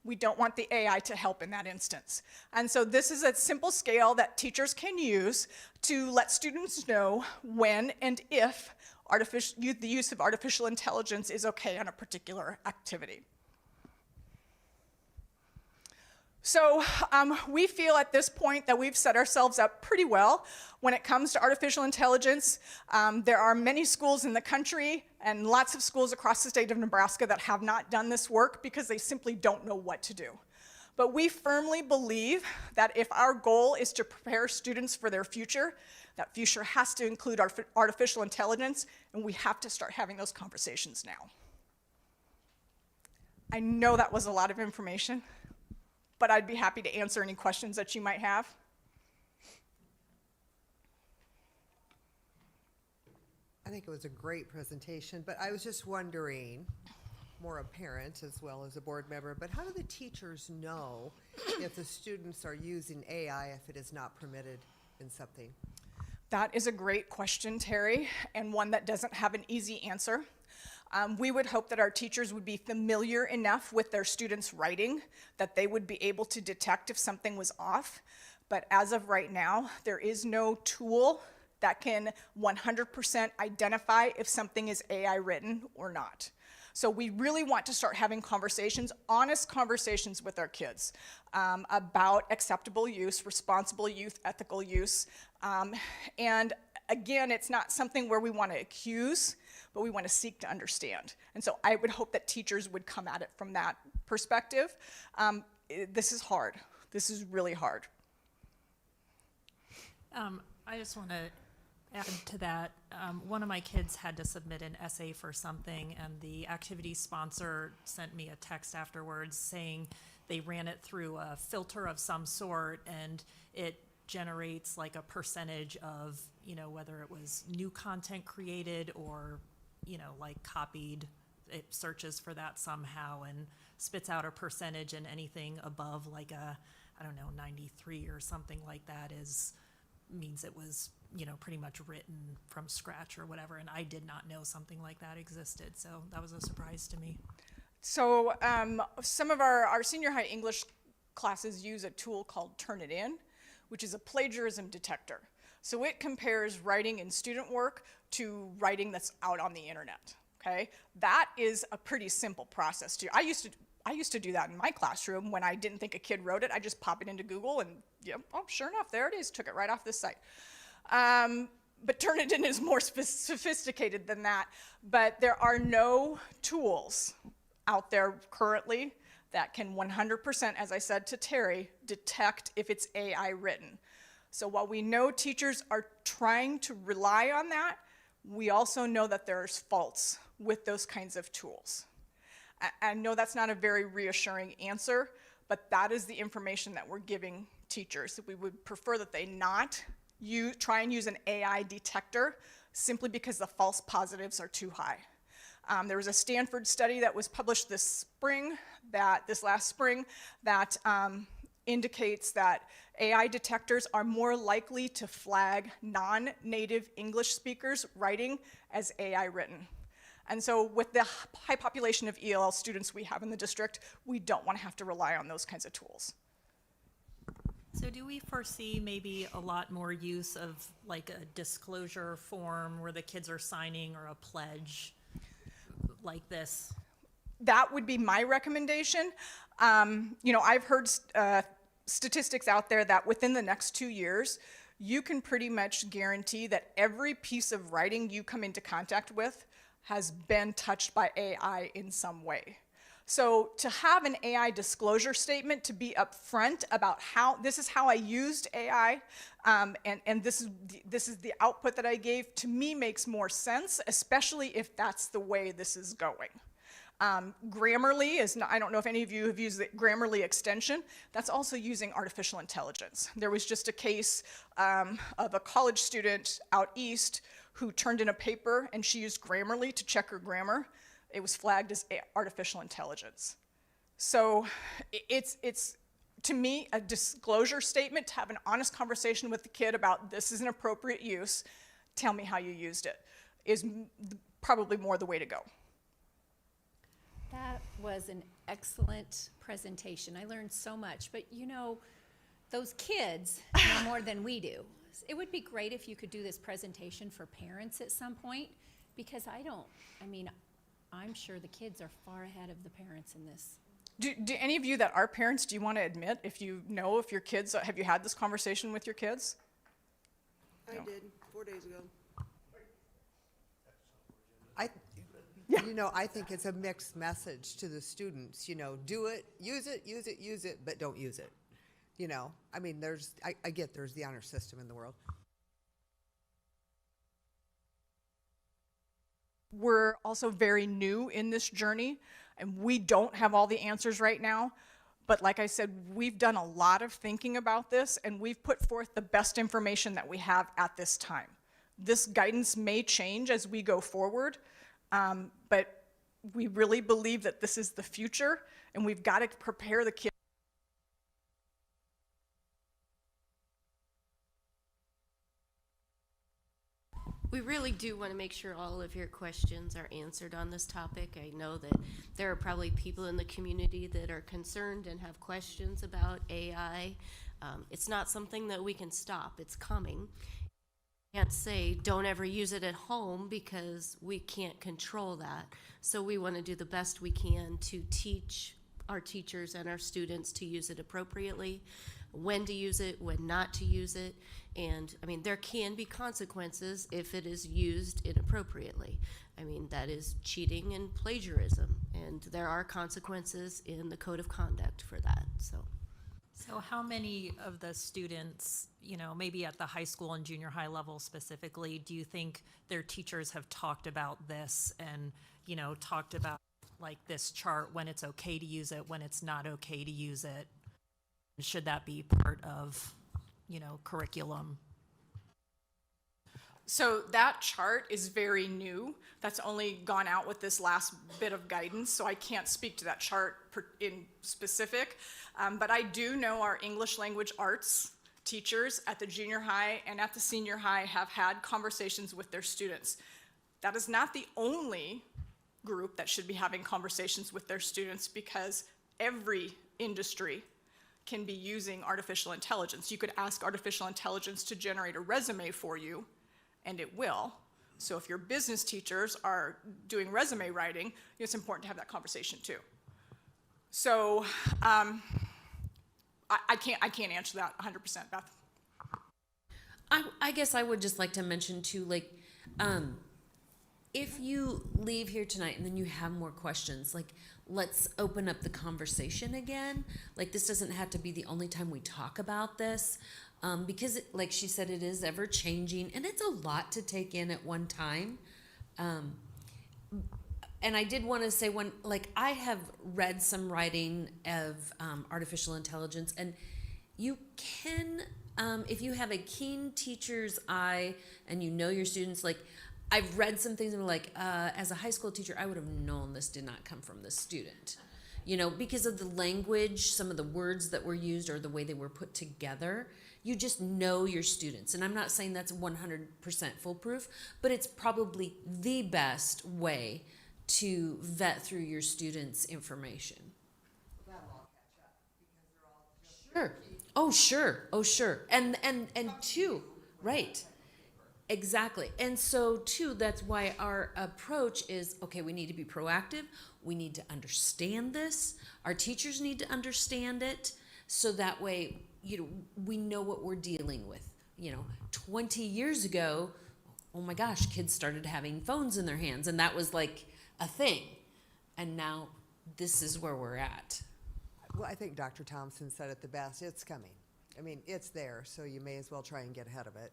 Speaker 17: We don't want the AI to help in that instance. And so this is a simple scale that teachers can use to let students know when and if the use of artificial intelligence is okay on a particular activity. So we feel at this point that we've set ourselves up pretty well when it comes to artificial intelligence. There are many schools in the country and lots of schools across the state of Nebraska that have not done this work because they simply don't know what to do. But we firmly believe that if our goal is to prepare students for their future, that future has to include artificial intelligence, and we have to start having those conversations now. I know that was a lot of information, but I'd be happy to answer any questions that you might have.
Speaker 12: I think it was a great presentation, but I was just wondering, more a parent as well as a board member, but how do the teachers know if the students are using AI if it is not permitted in something?
Speaker 17: That is a great question, Terry, and one that doesn't have an easy answer. We would hope that our teachers would be familiar enough with their students' writing that they would be able to detect if something was off. But as of right now, there is no tool that can 100% identify if something is AI written or not. So we really want to start having conversations, honest conversations with our kids about acceptable use, responsible use, ethical use. And again, it's not something where we want to accuse, but we want to seek to understand. And so I would hope that teachers would come at it from that perspective. This is hard. This is really hard.
Speaker 19: I just want to add to that. One of my kids had to submit an essay for something, and the activity sponsor sent me a text afterwards saying they ran it through a filter of some sort, and it generates like a percentage of, whether it was new content created or, like copied. It searches for that somehow and spits out a percentage, and anything above like 93 or something like that means it was, pretty much written from scratch or whatever. And I did not know something like that existed. So that was a surprise to me.
Speaker 17: So some of our senior high English classes use a tool called Turnitin, which is a plagiarism detector. So it compares writing in student work to writing that's out on the internet, okay? That is a pretty simple process too. I used to do that in my classroom when I didn't think a kid wrote it. I just pop it into Google and, sure enough, there it is. Took it right off this site. But Turnitin is more sophisticated than that. But there are no tools out there currently that can 100%, as I said to Terry, detect if it's AI written. So while we know teachers are trying to rely on that, we also know that there's faults with those kinds of tools. I know that's not a very reassuring answer, but that is the information that we're giving teachers. We would prefer that they not try and use an AI detector simply because the false positives are too high. There was a Stanford study that was published this last spring, that indicates that AI detectors are more likely to flag non-native English speakers writing as AI written. And so with the high population of ELL students we have in the district, we don't want to have to rely on those kinds of tools.
Speaker 19: So do we foresee maybe a lot more use of like a disclosure form where the kids are signing, or a pledge like this?
Speaker 17: That would be my recommendation. I've heard statistics out there that within the next 2 years, you can pretty much guarantee that every piece of writing you come into contact with has been touched by AI in some way. So to have an AI disclosure statement, to be upfront about how this is how I used AI, and this is the output that I gave, to me makes more sense, especially if that's the way this is going. Grammarly is not, I don't know if any of you have used the Grammarly extension. That's also using artificial intelligence. There was just a case of a college student out east who turned in a paper, and she used Grammarly to check her grammar. It was flagged as artificial intelligence. So it's to me, a disclosure statement, to have an honest conversation with the kid about this is an appropriate use, tell me how you used it, is probably more the way to go.
Speaker 1: That was an excellent presentation. I learned so much, but those kids know more than we do. It would be great if you could do this presentation for parents at some point, because I'm sure the kids are far ahead of the parents in this.
Speaker 17: Do any of you that are parents, do you want to admit if your kids, have you had this conversation with your kids?
Speaker 18: I did 4 days ago.
Speaker 12: I think it's a mixed message to the students. Do it, use it, but don't use it. I get there's the honor system in the world.
Speaker 17: We're also very new in this journey, and we don't have all the answers right now. But like I said, we've done a lot of thinking about this, and we've put forth the best information that we have at this time. This guidance may change as we go forward, but we really believe that this is the future, and we've got to prepare the kids.
Speaker 2: We really do want to make sure all of your questions are answered on this topic. I know that there are probably people in the community that are concerned and have questions about AI. It's not something that we can stop. It's coming. Can't say don't ever use it at home, because we can't control that. So we want to do the best we can to teach our teachers and our students to use it appropriately, when to use it, when not to use it. And there can be consequences if it is used inappropriately. That is cheating and plagiarism, and there are consequences in the code of conduct for that.
Speaker 19: So how many of the students, maybe at the high school and junior high level specifically, do you think their teachers have talked about this and, talked about like this chart, when it's okay to use it, when it's not okay to use it? Should that be part of, curriculum?
Speaker 17: So that chart is very new. That's only gone out with this last bit of guidance, so I can't speak to that chart in specific. But I do know our English language arts teachers at the junior high and at the senior high have had conversations with their students. That is not the only group that should be having conversations with their students, because every industry can be using artificial intelligence. You could ask artificial intelligence to generate a resume for you, and it will. So if your business teachers are doing resume writing, it's important to have that conversation too. So I can't answer that 100%, Beth.
Speaker 20: I guess I would just like to mention too, if you leave here tonight and then you have more questions, let's open up the conversation again. This doesn't have to be the only time we talk about this, because like she said, it is ever changing and it's a lot to take in at one time. And I did want to say, I have read some writing of artificial intelligence, and you can, if you have a keen teacher's eye and you know your students, I've read some things and I'm like, as a high school teacher, I would have known this did not come from this student. You know, because of the language, some of the words that were used or the way they were put together, you just know your students. And I'm not saying that's 100% foolproof, but it's probably the best way to vet through your students' information. Sure. Oh, sure. Oh, sure. And two, right. Exactly. And so too, that's why our approach is, okay, we need to be proactive. We need to understand this. Our teachers need to understand it. So that way, you know, we know what we're dealing with. You know, 20 years ago, oh my gosh, kids started having phones in their hands and that was like a thing. And now this is where we're at.
Speaker 12: Well, I think Dr. Thompson said it the best. It's coming. I mean, it's there, so you may as well try and get ahead of it.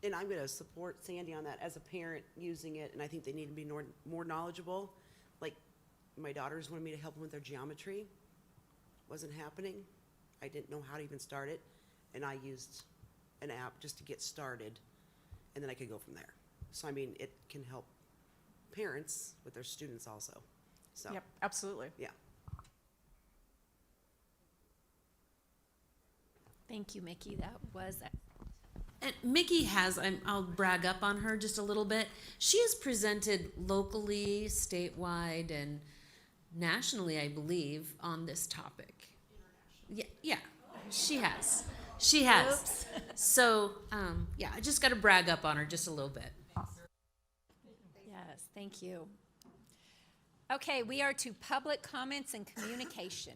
Speaker 18: And I'm going to support Sandy on that as a parent using it, and I think they need to be more knowledgeable. Like, my daughters wanted me to help them with their geometry. Wasn't happening. I didn't know how to even start it, and I used an app just to get started, and then I could go from there. So, I mean, it can help parents with their students also. So,
Speaker 17: Yep, absolutely.
Speaker 18: yeah.
Speaker 1: Thank you, Mickey. That was
Speaker 20: And Mickey has, I'll brag up on her just a little bit. She has presented locally, statewide, and nationally, I believe, on this topic. Yeah, she has. She has.
Speaker 1: Oops.
Speaker 20: So, yeah, I just got to brag up on her just a little bit.
Speaker 1: Yes, thank you. Okay, we are to public comments and communication.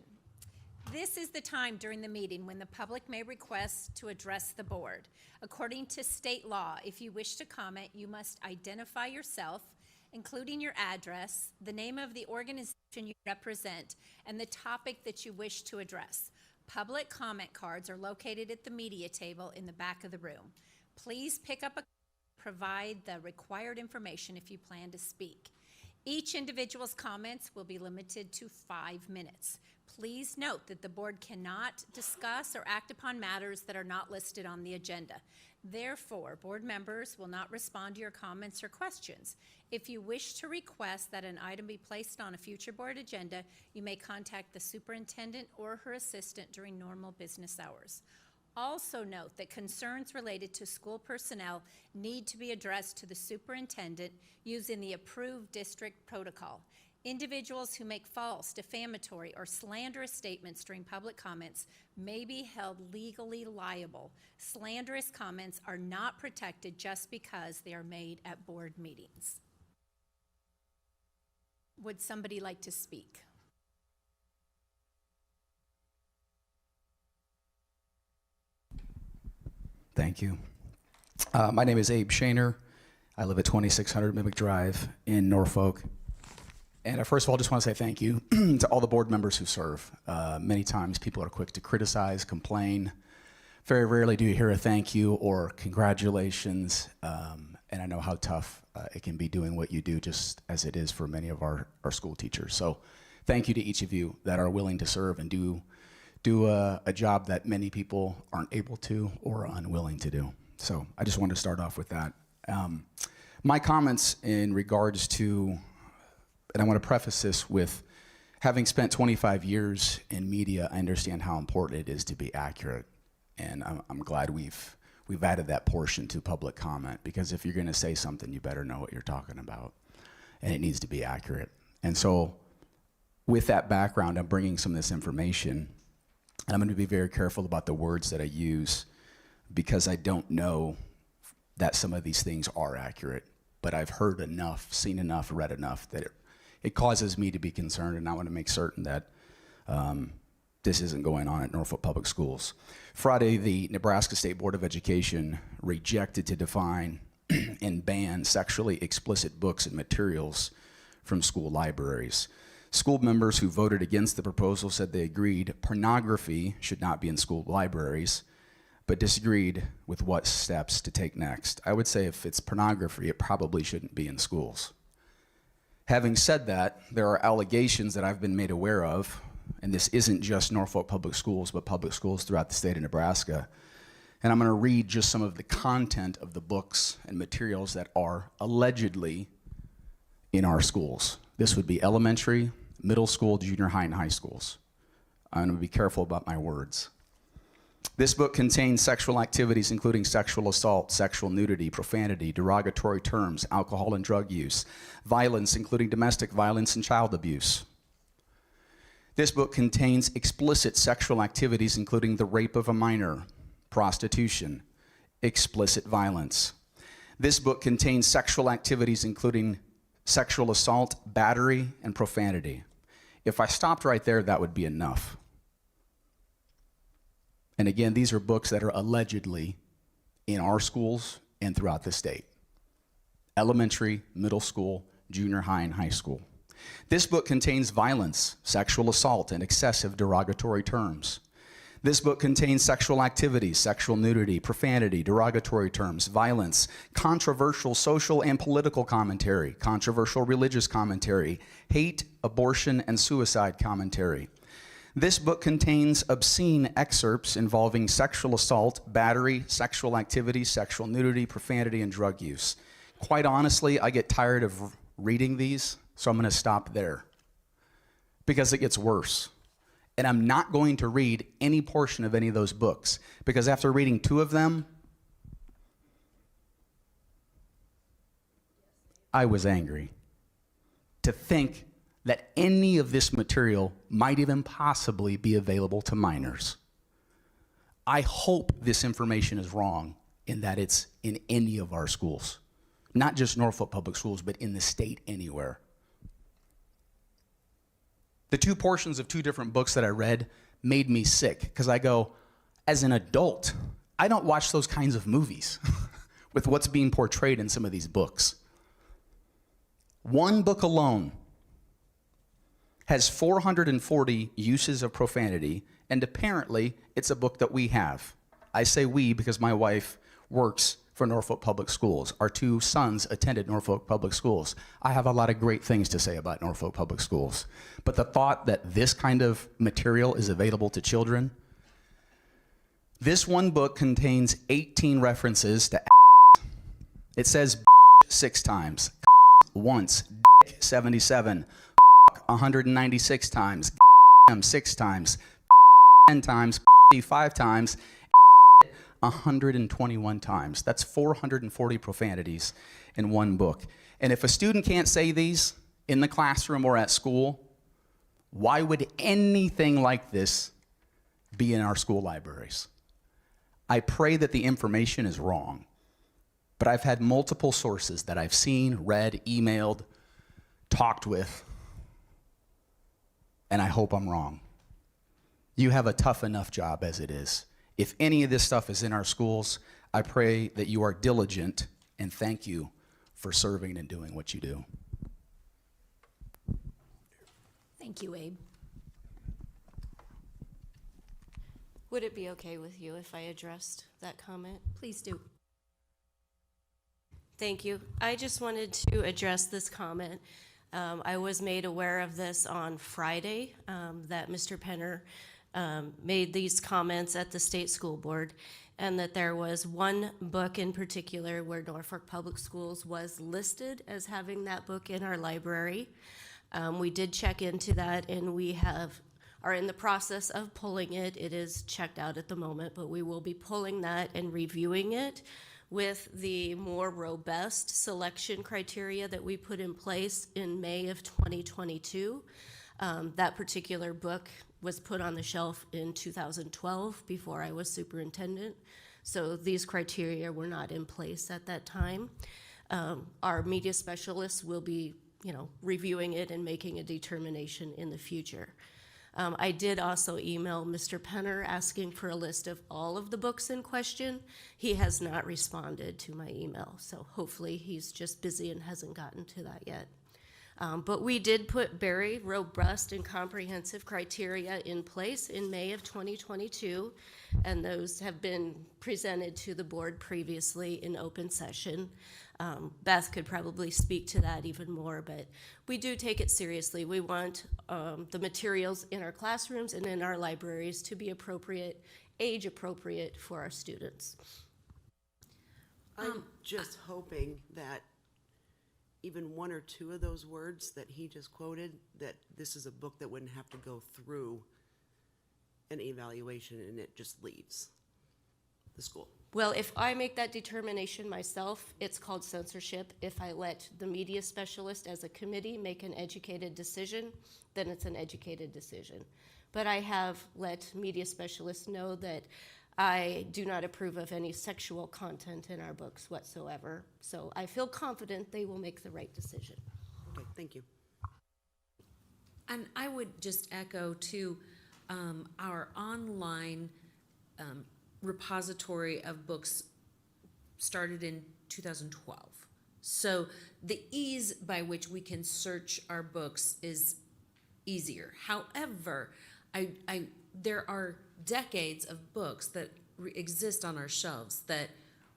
Speaker 1: This is the time during the meeting when the public may request to address the board. According to state law, if you wish to comment, you must identify yourself, including your address, the name of the organization you represent, and the topic that you wish to address. Public comment cards are located at the media table in the back of the room. Please pick up provide the required information if you plan to speak. Each individual's comments will be limited to 5 minutes. Please note that the board cannot discuss or act upon matters that are not listed on the agenda. Therefore, board members will not respond to your comments or questions. If you wish to request that an item be placed on a future board agenda, you may contact the superintendent or her assistant during normal business hours. Also note that concerns related to school personnel need to be addressed to the superintendent using the approved district protocol. Individuals who make false, defamatory, or slanderous statements during public comments may be held legally liable. Slanderous comments are not protected just because they are made at board meetings. Would somebody like to speak?
Speaker 21: Thank you. My name is Abe Shaner. I live at 2600 Mimic Drive in Norfolk. And first of all, I just want to say thank you to all the board members who serve. Many times people are quick to criticize, complain. Very rarely do you hear a thank you or congratulations. And I know how tough it can be doing what you do, just as it is for many of our school teachers. So thank you to each of you that are willing to serve and do a job that many people aren't able to or are unwilling to do. So I just wanted to start off with that. My comments in regards to, and I want to preface this with, having spent 25 years in media, I understand how important it is to be accurate. And I'm glad we've added that portion to public comment, because if you're going to say something, you better know what you're talking about, and it needs to be accurate. And so with that background, I'm bringing some of this information, and I'm going to be very careful about the words that I use, because I don't know that some of these things are accurate, but I've heard enough, seen enough, read enough that it causes me to be concerned, and I want to make certain that this isn't going on at Norfolk Public Schools. Friday, the Nebraska State Board of Education rejected to define and ban sexually explicit books and materials from school libraries. School members who voted against the proposal said they agreed pornography should not be in school libraries, but disagreed with what steps to take next. I would say if it's pornography, it probably shouldn't be in schools. Having said that, there are allegations that I've been made aware of, and this isn't just Norfolk Public Schools, but public schools throughout the state of Nebraska, And I'm going to read just some of the content of the books and materials that are allegedly in our schools. This would be elementary, middle school, junior high, and high schools. I'm going to be careful about my words. This book contains sexual activities including sexual assault, sexual nudity, profanity, derogatory terms, alcohol and drug use, violence including domestic violence and child abuse. This book contains explicit sexual activities including the rape of a minor, prostitution, explicit violence. This book contains sexual activities including sexual assault, battery, and profanity. If I stopped right there, that would be enough. And again, these are books that are allegedly in our schools and throughout the state. Elementary, middle school, junior high, and high school. This book contains violence, sexual assault, and excessive derogatory terms. This book contains sexual activities, sexual nudity, profanity, derogatory terms, violence, controversial social and political commentary, controversial religious commentary, hate, abortion, and suicide commentary. This book contains obscene excerpts involving sexual assault, battery, sexual activity, sexual nudity, profanity, and drug use. Quite honestly, I get tired of reading these, so I'm going to stop there because it gets worse. And I'm not going to read any portion of any of those books because after reading 2 of them, I was angry to think that any of this material might even possibly be available to minors. I hope this information is wrong in that it's in any of our schools, not just Norfolk Public Schools, but in the state anywhere. The 2 portions of 2 different books that I read made me sick because I go, as an adult, I don't watch those kinds of movies with what's being portrayed in some of these books. One book alone has 440 uses of profanity, and apparently it's a book that we have. I say we because my wife works for Norfolk Public Schools. Our 2 sons attended Norfolk Public Schools. I have a lot of great things to say about Norfolk Public Schools, but the thought that this kind of material is available to children, this one book contains 18 references to it says 6 times, once, 77, 196 times, 6 times, 10 times, 5 times, 121 times. That's 440 profanities in one book. And if a student can't say these in the classroom or at school, why would anything like this be in our school libraries? I pray that the information is wrong, but I've had multiple sources that I've seen, read, emailed, talked with, and I hope I'm wrong. You have a tough enough job as it is. If any of this stuff is in our schools, I pray that you are diligent, and thank you for serving and doing what you do.
Speaker 1: Thank you, Abe.
Speaker 2: Would it be okay with you if I addressed that comment?
Speaker 1: Please do.
Speaker 2: Thank you. I just wanted to address this comment. I was made aware of this on Friday, that Mr. Penner made these comments at the state school board, and that there was one book in particular where Norfolk Public Schools was listed as having that book in our library. We did check into that, and we are in the process of pulling it. It is checked out at the moment, but we will be pulling that and reviewing it with the more robust selection criteria that we put in place in May of 2022. That particular book was put on the shelf in 2012 before I was superintendent. So these criteria were not in place at that time. Our media specialists will be, reviewing it and making a determination in the future. I did also email Mr. Penner asking for a list of all of the books in question. He has not responded to my email, so hopefully he's just busy and hasn't gotten to that yet. But we did put very robust and comprehensive criteria in place in May of 2022, and those have been presented to the board previously in open session. Beth could probably speak to that even more, but we do take it seriously. We want the materials in our classrooms and in our libraries to be appropriate age appropriate for our students.
Speaker 18: I'm just hoping that even one or two of those words that he just quoted, that this is a book that wouldn't have to go through an evaluation and it just leaves the school.
Speaker 2: Well, if I make that determination myself, it's called censorship. If I let the media specialist as a committee make an educated decision, then it's an educated decision. But I have let media specialists know that I do not approve of any sexual content in our books whatsoever. So I feel confident they will make the right decision.
Speaker 18: Okay, thank you.
Speaker 20: And I would just echo too, our online repository of books started in 2012. So the ease by which we can search our books is easier. However, there are decades of books that exist on our shelves that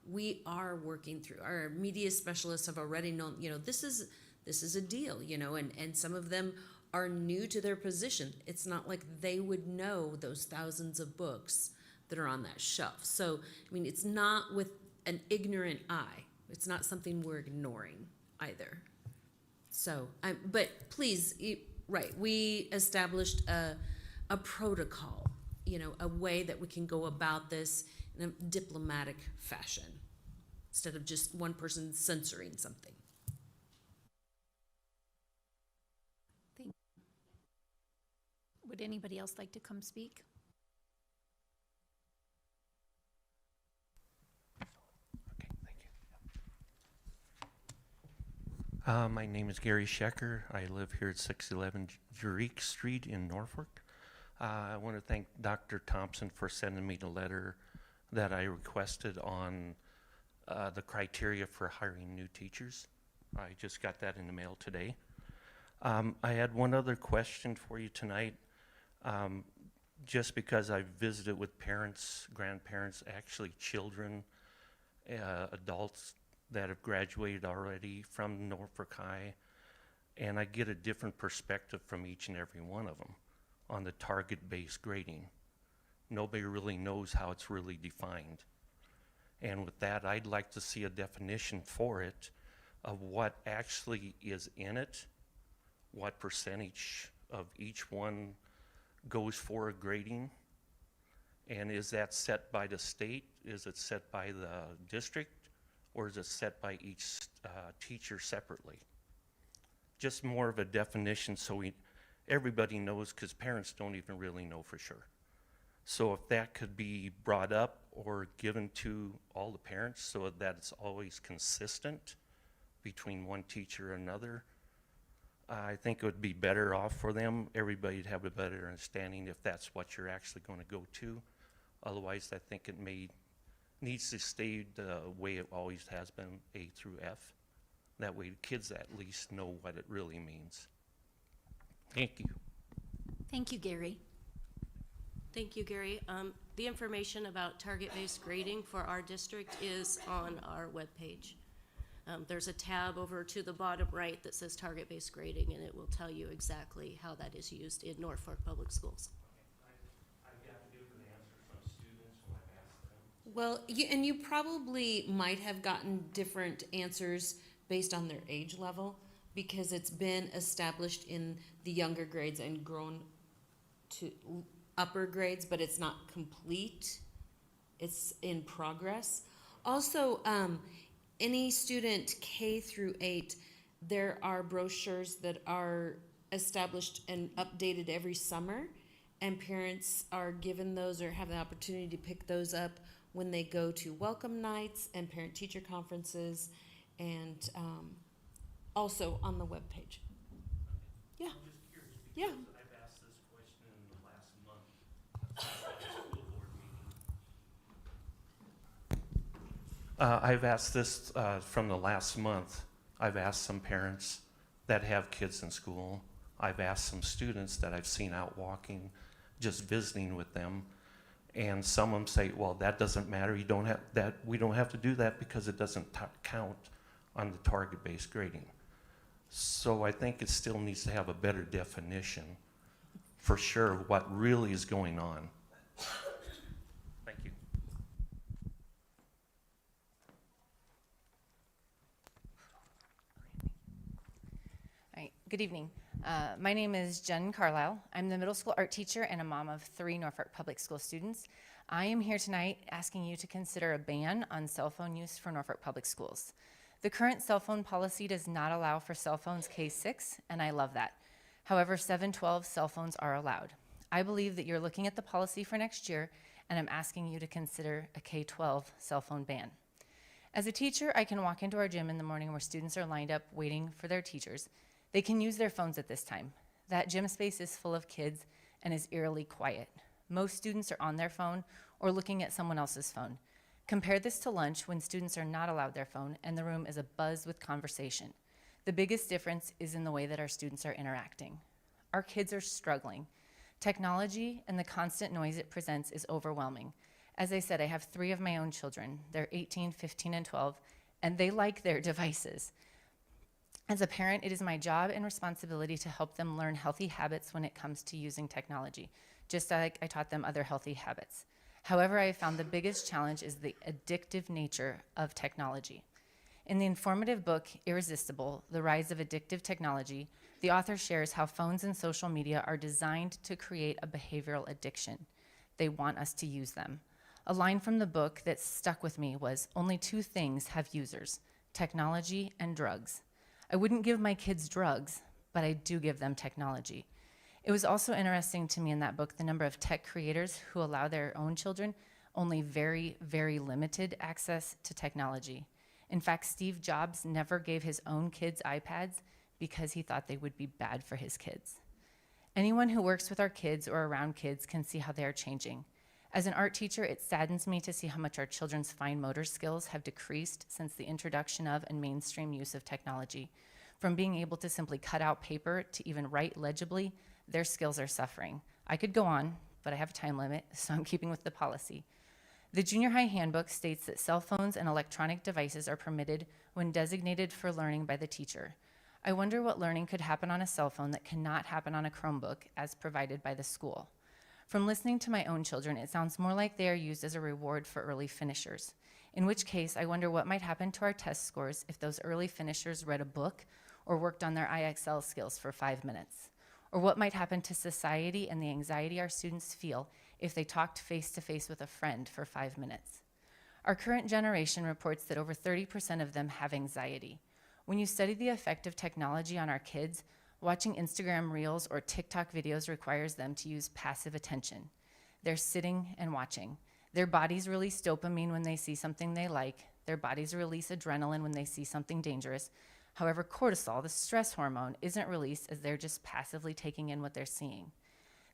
Speaker 20: we are working through. Our media specialists have already known, this is a deal, and some of them are new to their position. It's not like they would know those thousands of books that are on that shelf. So, it's not with an ignorant eye. It's not something we're ignoring either. So, but please, right, we established a protocol, a way that we can go about this in a diplomatic fashion instead of just one person censoring something.
Speaker 1: Would anybody else like to come speak?
Speaker 3: My name is Gary Schecker. I live here at 611 Jurique Street in Norfolk. I want to thank Dr. Thompson for sending me the letter that I requested on the criteria for hiring new teachers. I just got that in the mail today. I had one other question for you tonight. Just because I've visited with parents, grandparents, actually children, adults that have graduated already from Norfolk High, and I get a different perspective from each and every one of them on the target-based grading. Nobody really knows how it's really defined. And with that, I'd like to see a definition for it of what actually is in it, what percentage of each one goes for a grading, and is that set by the state? Is it set by the district? Or is it set by each teacher separately? Just more of a definition so everybody knows, because parents don't even really know for sure. So if that could be brought up or given to all the parents so that it's always consistent between one teacher and another, I think it would be better off for them. Everybody'd have a better understanding if that's what you're actually going to go to. Otherwise, I think it needs to stay the way it always has been, A through F. That way the kids at least know what it really means. Thank you.
Speaker 1: Thank you, Gary.
Speaker 2: Thank you, Gary. The information about target-based grading for our district is on our webpage. There's a tab over to the bottom right that says target-based grading, and it will tell you exactly how that is used in Norfolk Public Schools.
Speaker 20: Well, and you probably might have gotten different answers based on their age level because it's been established in the younger grades and grown to upper grades, but it's not complete. It's in progress. Also, any student K through 8, there are brochures that are established and updated every summer, and parents are given those or have the opportunity to pick those up when they go to welcome nights and parent-teacher conferences, and also on the webpage. Yeah.
Speaker 3: I'm just curious because
Speaker 20: Yeah.
Speaker 3: I've asked this question in the last month at the school board meeting. I've asked this from the last month. I've asked some parents that have kids in school. I've asked some students that I've seen out walking, just visiting with them. And some of them say, well, that doesn't matter. You don't have that. We don't have to do that because it doesn't count on the target-based grading. So I think it still needs to have a better definition for sure of what really is going on.
Speaker 9: Good evening. My name is Jen Carlisle. I'm the middle school art teacher and a mom of 3 Norfolk Public School students. I am here tonight asking you to consider a ban on cell phone use for Norfolk Public Schools. The current cell phone policy does not allow for cell phones K-6, and I love that. However, 7-12 cell phones are allowed. I believe that you're looking at the policy for next year, and I'm asking you to consider a K-12 cell phone ban. As a teacher, I can walk into our gym in the morning where students are lined up waiting for their teachers. They can use their phones at this time. That gym space is full of kids and is eerily quiet. Most students are on their phone or looking at someone else's phone. Compare this to lunch when students are not allowed their phone and the room is abuzz with conversation. The biggest difference is in the way that our students are interacting. Our kids are struggling. Technology and the constant noise it presents is overwhelming. As I said, I have 3 of my own children. They're 18, 15, and 12, and they like their devices. As a parent, it is my job and responsibility to help them learn healthy habits when it comes to using technology, just like I taught them other healthy habits. However, I have found the biggest challenge is the addictive nature of technology. In the informative book, Irresistible: The Rise of Addictive Technology, the author shares how phones and social media are designed to create a behavioral addiction. They want us to use them. A line from the book that stuck with me was, "Only 2 things have users: technology and drugs." I wouldn't give my kids drugs, but I do give them technology. It was also interesting to me in that book the number of tech creators who allow their own children only very, very limited access to technology. In fact, Steve Jobs never gave his own kids iPads because he thought they would be bad for his kids. Anyone who works with our kids or around kids can see how they are changing. As an art teacher, it saddens me to see how much our children's fine motor skills have decreased since the introduction of and mainstream use of technology. From being able to simply cut out paper to even write legibly, their skills are suffering. I could go on, but I have a time limit, so I'm keeping with the policy. The junior high handbook states that cell phones and electronic devices are permitted when designated for learning by the teacher. I wonder what learning could happen on a cell phone that cannot happen on a Chromebook as provided by the school. From listening to my own children, it sounds more like they are used as a reward for early finishers. In which case, I wonder what might happen to our test scores if those early finishers read a book or worked on their IXL skills for 5 minutes. Or what might happen to society and the anxiety our students feel if they talked face-to-face with a friend for 5 minutes. Our current generation reports that over 30% of them have anxiety. When you study the effect of technology on our kids, watching Instagram Reels or TikTok videos requires them to use passive attention. They're sitting and watching. Their bodies release dopamine when they see something they like. Their bodies release adrenaline when they see something dangerous. However, cortisol, the stress hormone, isn't released as they're just passively taking in what they're seeing.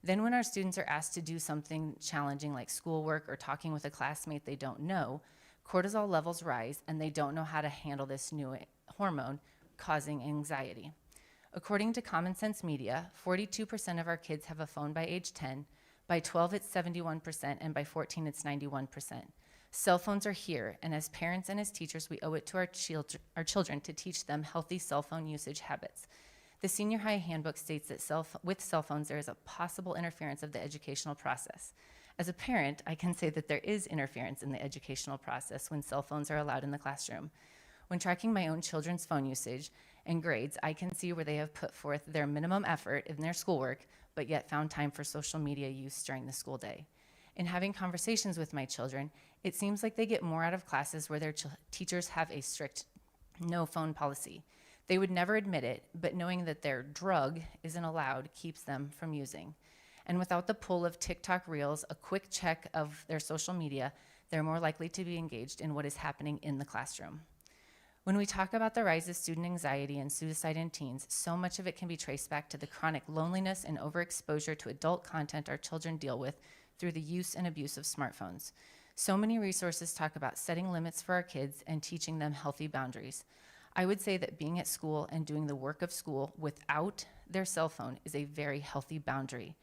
Speaker 9: Then when our students are asked to do something challenging like schoolwork or talking with a classmate they don't know, cortisol levels rise and they don't know how to handle this new hormone, causing anxiety. According to Common Sense Media, 42% of our kids have a phone by age 10, by 12 it's 71%, and by 14 it's 91%. Cell phones are here, and as parents and as teachers, we owe it to our children to teach them healthy cell phone usage habits. The senior high handbook states that with cell phones, there is a possible interference of the educational process. As a parent, I can say that there is interference in the educational process when cell phones are allowed in the classroom. When tracking my own children's phone usage and grades, I can see where they have put forth their minimum effort in their schoolwork, but yet found time for social media use during the school day. In having conversations with my children, it seems like they get more out of classes where their teachers have a strict no phone policy. They would never admit it, but knowing that their drug isn't allowed keeps them from using. And without the pull of TikTok Reels, a quick check of their social media, they're more likely to be engaged in what is happening in the classroom. When we talk about the rise of student anxiety and suicide in teens, so much of it can be traced back to the chronic loneliness and overexposure to adult content our children deal with through the use and abuse of smartphones. So many resources talk about setting limits for our kids and teaching them healthy boundaries. I would say that being at school and doing the work of school without their cell phone is a very healthy boundary.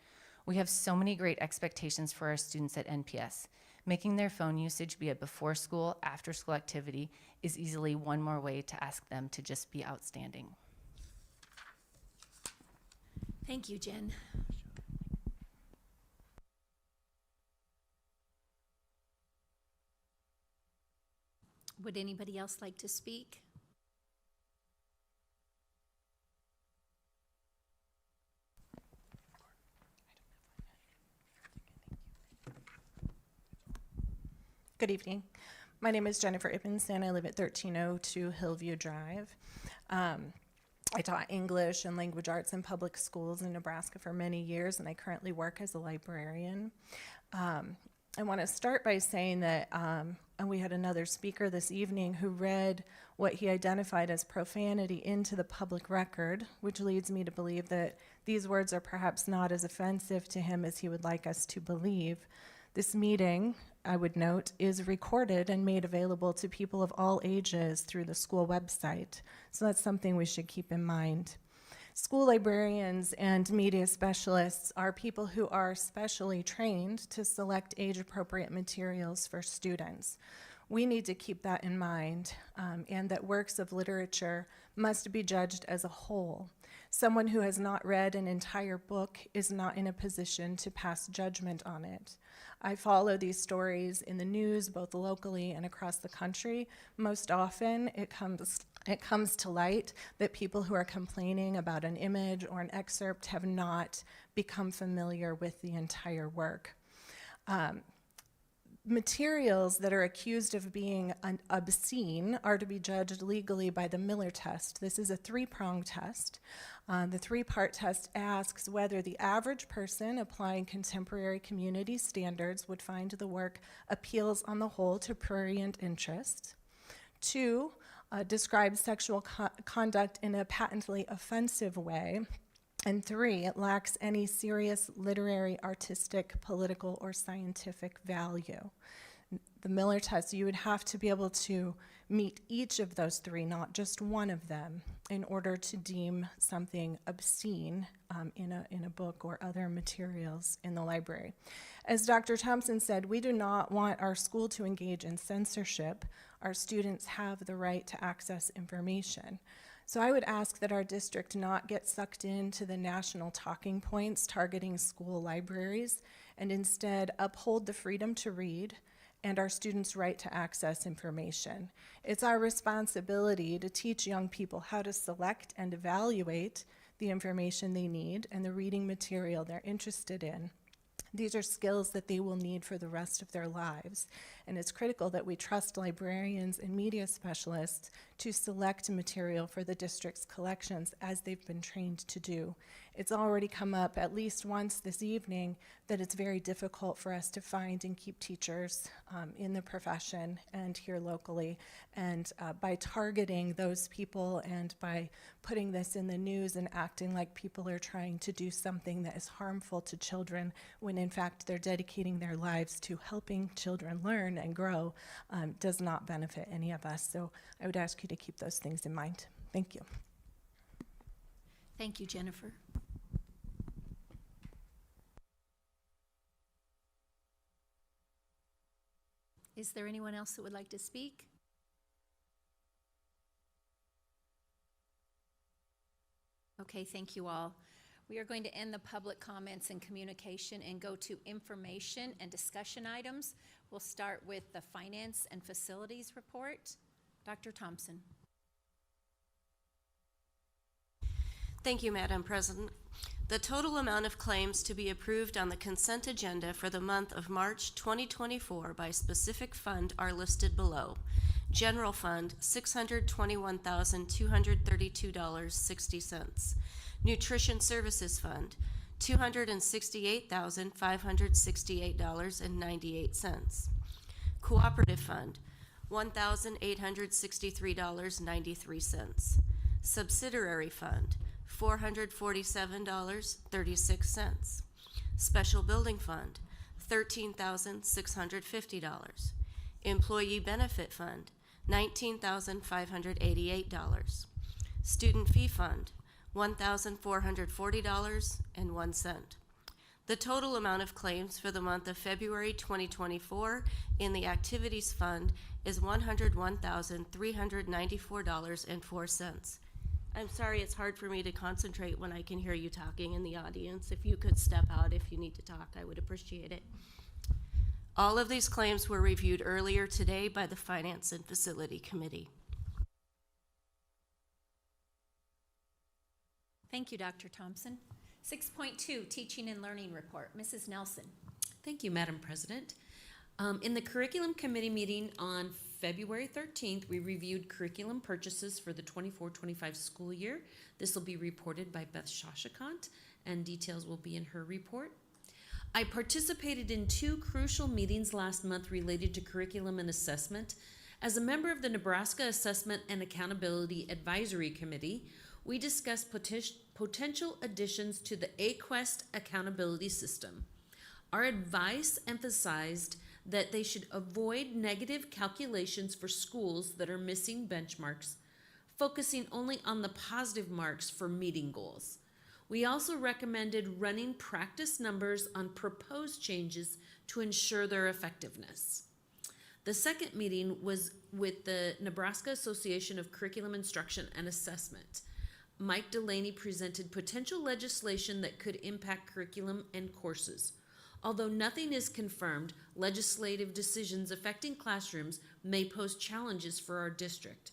Speaker 9: We have so many great expectations for our students at NPS. Making their phone usage be a before school, after school activity is easily one more way to ask them to just be outstanding.
Speaker 1: Thank you, Jen. Would anybody else like to speak?
Speaker 7: Good evening. My name is Jennifer Ippenson. I live at 1302 Hillview Drive. I taught English and language arts in public schools in Nebraska for many years, and I currently work as a librarian. I want to start by saying that and we had another speaker this evening who read what he identified as profanity into the public record, which leads me to believe that these words are perhaps not as offensive to him as he would like us to believe. This meeting, I would note, is recorded and made available to people of all ages through the school website. So that's something we should keep in mind. School librarians and media specialists are people who are specially trained to select age-appropriate materials for students. We need to keep that in mind, and that works of literature must be judged as a whole. Someone who has not read an entire book is not in a position to pass judgment on it. I follow these stories in the news, both locally and across the country. Most often, it comes to light that people who are complaining about an image or an excerpt have not become familiar with the entire work. Materials that are accused of being obscene are to be judged legally by the Miller test. This is a three-pronged test. The three-part test asks whether the average person applying contemporary community standards would find the work appeals on the whole to prurient interests. 2, describes sexual conduct in a patently offensive way. And 3, it lacks any serious literary, artistic, political, or scientific value. The Miller test, you would have to be able to meet each of those 3, not just one of them, in order to deem something obscene in a book or other materials in the library. As Dr. Thompson said, we do not want our school to engage in censorship. Our students have the right to access information. So I would ask that our district not get sucked into the national talking points targeting school libraries, and instead uphold the freedom to read and our students' right to access information. It's our responsibility to teach young people how to select and evaluate the information they need and the reading material they're interested in. These are skills that they will need for the rest of their lives, and it's critical that we trust librarians and media specialists to select material for the district's collections as they've been trained to do. It's already come up at least once this evening that it's very difficult for us to find and keep teachers in the profession and here locally, and by targeting those people and by putting this in the news and acting like people are trying to do something that is harmful to children when in fact they're dedicating their lives to helping children learn and grow does not benefit any of us. So I would ask you to keep those things in mind. Thank you.
Speaker 1: Thank you, Jennifer. Is there anyone else that would like to speak? Okay, thank you all. We are going to end the public comments and communication and go to information and discussion items. We'll start with the Finance and Facilities Report. Dr. Thompson.
Speaker 2: Thank you, Madam President. The total amount of claims to be approved on the consent agenda for the month of March 2024 by specific fund are listed below. General Fund, $621,232.60. Nutrition Services Fund, $268,568.98. Cooperative Fund, $1,863.93. Subsidiary Fund, $447.36. Special Building Fund, $13,650. Employee Benefit Fund, $19,588. Student Fee Fund, $1,440.01. The total amount of claims for the month of February 2024 in the Activities Fund is $101,394.04. I'm sorry, it's hard for me to concentrate when I can hear you talking in the audience. If you could step out if you need to talk, I would appreciate it. All of these claims were reviewed earlier today by the Finance and Facility Committee.
Speaker 1: Thank you, Dr. Thompson. 6.2, Teaching and Learning Report. Mrs. Nelson.
Speaker 20: Thank you, Madam President. In the curriculum committee meeting on February 13th, we reviewed curriculum purchases for the 24-25 school year. This will be reported by Beth Shashikant, and details will be in her report. I participated in 2 crucial meetings last month related to curriculum and assessment. As a member of the Nebraska Assessment and Accountability Advisory Committee, we discussed potential additions to the AQuest accountability system. Our advice emphasized that they should avoid negative calculations for schools that are missing benchmarks, focusing only on the positive marks for meeting goals. We also recommended running practice numbers on proposed changes to ensure their effectiveness. The second meeting was with the Nebraska Association of Curriculum Instruction and Assessment. Mike Delaney presented potential legislation that could impact curriculum and courses. Although nothing is confirmed, legislative decisions affecting classrooms may pose challenges for our district.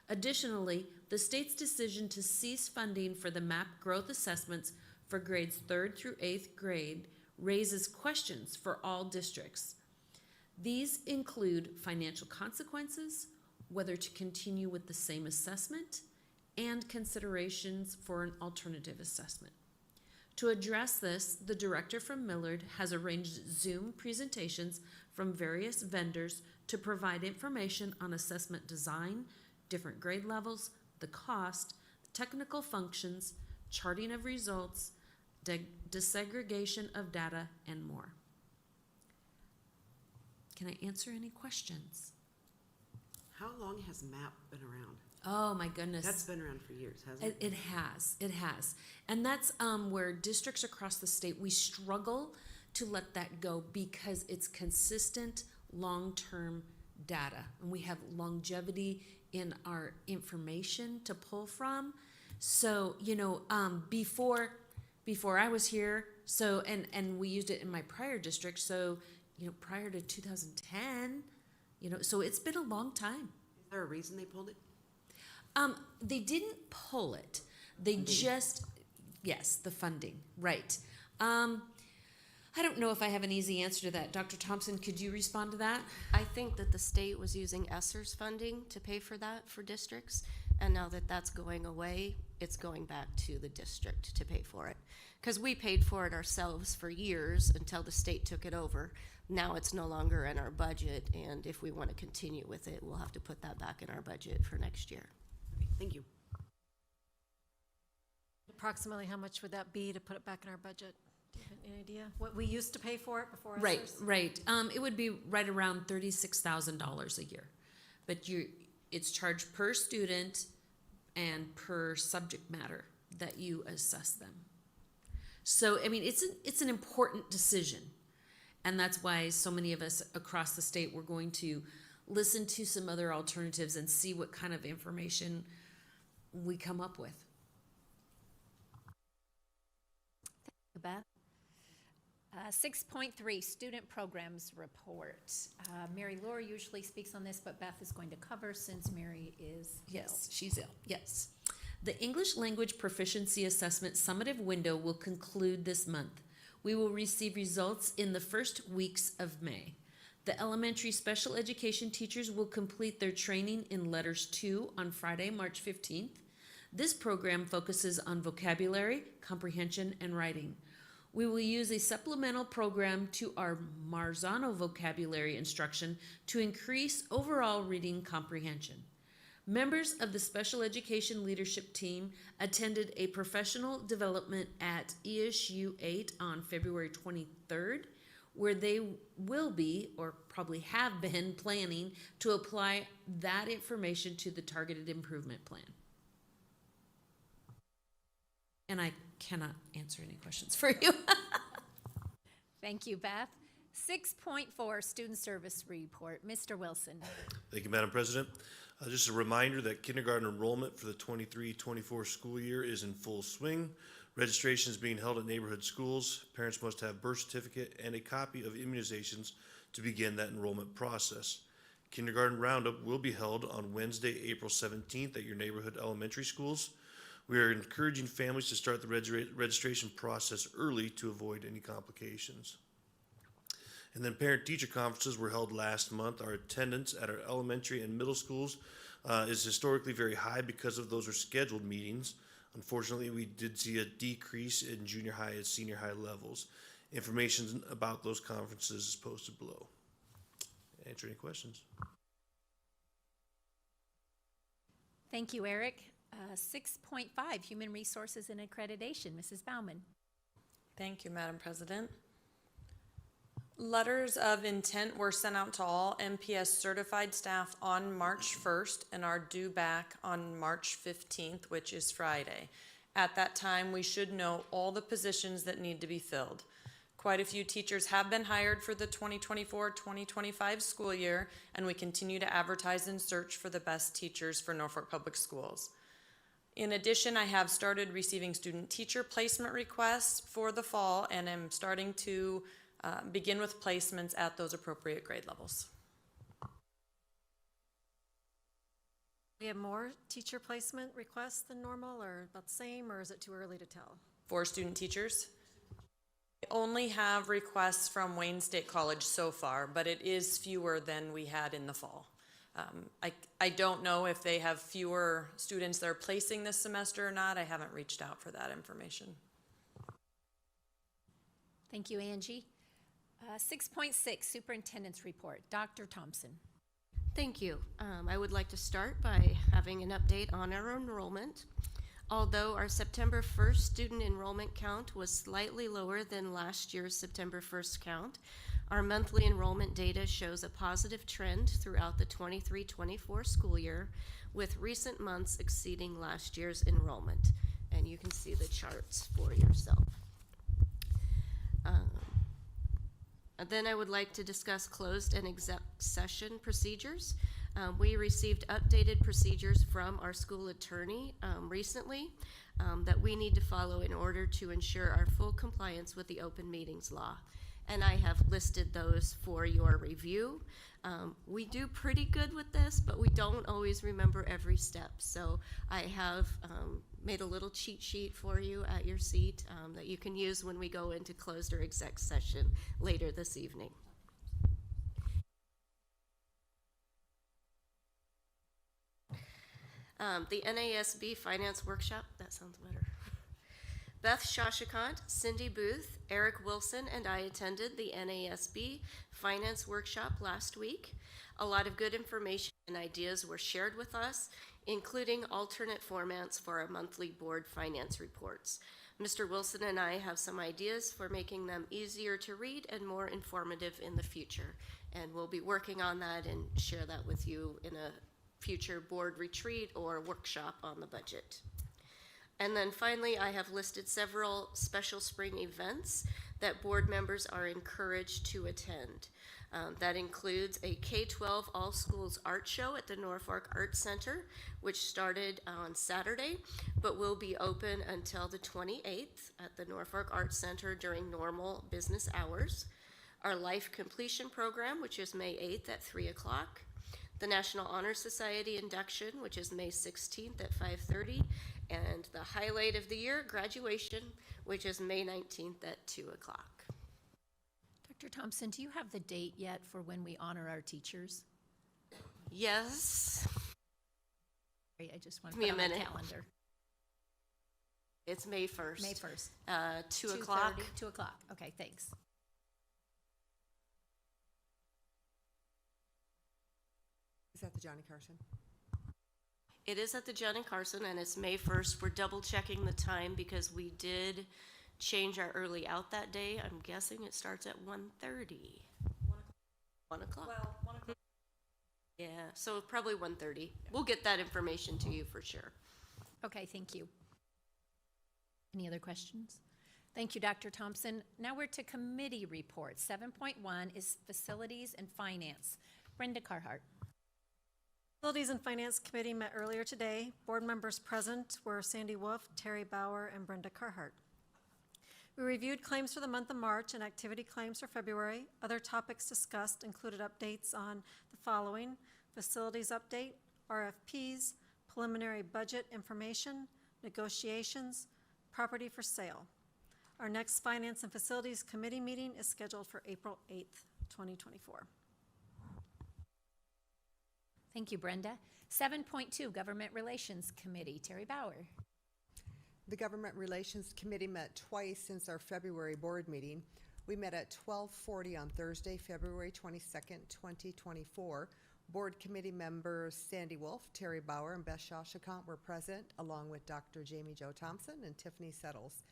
Speaker 20: Additionally, the state's decision to cease funding for the MAP growth assessments for grades 3rd through 8th grade raises questions for all districts. These include financial consequences, whether to continue with the same assessment, and considerations for an alternative assessment. To address this, the director from Millard has arranged Zoom presentations from various vendors to provide information on assessment design, different grade levels, the cost, technical functions, charting of results, desegregation of data, and more. Can I answer any questions?
Speaker 18: How long has MAP been around?
Speaker 20: Oh my goodness.
Speaker 18: That's been around for years, hasn't it?
Speaker 20: It has. And that's where districts across the state, we struggle to let that go because it's consistent long-term data. And we have longevity in our information to pull from. So, before I was here, so, and we used it in my prior district, so, prior to 2010, so it's been a long time.
Speaker 18: Is there a reason they pulled it?
Speaker 20: They didn't pull it. They just, yes, the funding, right. I don't know if I have an easy answer to that. Dr. Thompson, could you respond to that?
Speaker 2: I think that the state was using ESSER's funding to pay for that for districts, and now that that's going away, it's going back to the district to pay for it. Because we paid for it ourselves for years until the state took it over. Now it's no longer in our budget, and if we want to continue with it, we'll have to put that back in our budget for next year.
Speaker 18: Thank you.
Speaker 13: Approximately how much would that be to put it back in our budget? Do you have any idea? What we used to pay for it before?
Speaker 20: Right,
Speaker 13: ESSER's?
Speaker 20: right. It would be right around $36,000 a year. But it's charged per student and per subject matter that you assess them. So, I mean, it's an important decision. And that's why so many of us across the state, we're going to listen to some other alternatives and see what kind of information we come up with.
Speaker 1: Beth? 6.3, Student Programs Report. Mary Laura usually speaks on this, but Beth is going to cover since Mary is
Speaker 20: Yes, she's ill, yes. The English Language Proficiency Assessment summative window will conclude this month. We will receive results in the first weeks of May. The elementary special education teachers will complete their training in Letters 2 on Friday, March 15th. This program focuses on vocabulary, comprehension, and writing. We will use a supplemental program to our Marzano vocabulary instruction to increase overall reading comprehension. Members of the special education leadership team attended a professional development at ESU 8 on February 23rd, where they will be, or probably have been, planning to apply that information to the targeted improvement plan. And I cannot answer any questions for you.
Speaker 1: Thank you, Beth. 6.4, Student Service Report. Mr. Wilson.
Speaker 4: Thank you, Madam President. Just a reminder that kindergarten enrollment for the 23-24 school year is in full swing. Registration is being held at neighborhood schools. Parents must have birth certificate and a copy of immunizations to begin that enrollment process. Kindergarten Roundup will be held on Wednesday, April 17th at your neighborhood elementary schools. We are encouraging families to start the registration process early to avoid any complications. And then parent-teacher conferences were held last month. Our attendance at our elementary and middle schools is historically very high because of those are scheduled meetings. Unfortunately, we did see a decrease in junior high and senior high levels. Information about those conferences is posted below. Answer any questions?
Speaker 1: Thank you, Eric. 6.5, Human Resources and Accreditation. Mrs. Baumann.
Speaker 15: Thank you, Madam President. Letters of intent were sent out to all MPS certified staff on March 1st and are due back on March 15th, which is Friday. At that time, we should know all the positions that need to be filled. Quite a few teachers have been hired for the 2024-2025 school year, and we continue to advertise and search for the best teachers for Norfolk Public Schools. In addition, I have started receiving student teacher placement requests for the fall, and am starting to begin with placements at those appropriate grade levels.
Speaker 11: We have more teacher placement requests than normal, or about the same, or is it too early to tell?
Speaker 15: For student teachers, we only have requests from Wayne State College so far, but it is fewer than we had in the fall. I don't know if they have fewer students they're placing this semester or not. I haven't reached out for that information.
Speaker 1: Thank you, Angie. 6.6, Superintendent's Report. Dr. Thompson.
Speaker 2: Thank you. I would like to start by having an update on our enrollment. Although our September 1st student enrollment count was slightly lower than last year's September 1st count, our monthly enrollment data shows a positive trend throughout the 23-24 school year, with recent months exceeding last year's enrollment. And you can see the charts for yourself. And then I would like to discuss closed and exec session procedures. We received updated procedures from our school attorney recently that we need to follow in order to ensure our full compliance with the open meetings law. And I have listed those for your review. We do pretty good with this, but we don't always remember every step. So I have made a little cheat sheet for you at your seat that you can use when we go into closed or exec session later this evening. The NASB Finance Workshop, that sounds better. Beth Shashikant, Cindy Booth, Eric Wilson, and I attended the NASB Finance Workshop last week. A lot of good information and ideas were shared with us, including alternate formats for our monthly board finance reports. Mr. Wilson and I have some ideas for making them easier to read and more informative in the future, and we'll be working on that and share that with you in a future board retreat or workshop on the budget. And then finally, I have listed several special spring events that board members are encouraged to attend. That includes a K-12 All Schools Art Show at the Norfolk Art Center, which started on Saturday, but will be open until the 28th at the Norfolk Art Center during normal business hours. Our Life Completion Program, which is May 8th at 3 o'clock. The National Honor Society induction, which is May 16th at 5:30, and the highlight of the year, graduation, which is May 19th at 2 o'clock.
Speaker 1: Dr. Thompson, do you have the date yet for when we honor our teachers?
Speaker 2: Yes.
Speaker 1: I just want to
Speaker 2: Give me
Speaker 1: put
Speaker 2: a
Speaker 1: on the
Speaker 2: minute.
Speaker 1: calendar.
Speaker 2: It's May 1st.
Speaker 1: May 1st.
Speaker 2: 2 o'clock.
Speaker 1: 2 o'clock. Okay, thanks.
Speaker 12: Is that the Johnny Carson?
Speaker 2: It is at the Johnny Carson, and it's May 1st. We're double checking the time because we did change our early out that day. I'm guessing it starts at 1:30. 1 o'clock.
Speaker 11: Well, 1 o'clock.
Speaker 2: Yeah, so probably 1:30. We'll get that information to you for sure.
Speaker 1: Okay, thank you. Any other questions? Thank you, Dr. Thompson. Now we're to committee reports. 7.1 is Facilities and Finance. Brenda Carhart.
Speaker 11: Facilities and Finance Committee met earlier today. Board members present were Sandy Wolf, Terry Bauer, and Brenda Carhart. We reviewed claims for the month of March and activity claims for February. Other topics discussed included updates on the following: facilities update, RFPs, preliminary budget information, negotiations, property for sale. Our next Finance and Facilities Committee meeting is scheduled for April 8th. 2024.
Speaker 1: Thank you, Brenda. 7.2, Government Relations Committee, Terry Bauer.
Speaker 12: The Government Relations Committee met twice since our February board meeting. We met at 12:40 on Thursday, February 22nd, 2024. Board committee members Sandy Wolf, Terry Bauer, and Beth Shashikant were present, along with Dr. Jamie Jo Thompson and Tiffany Settles.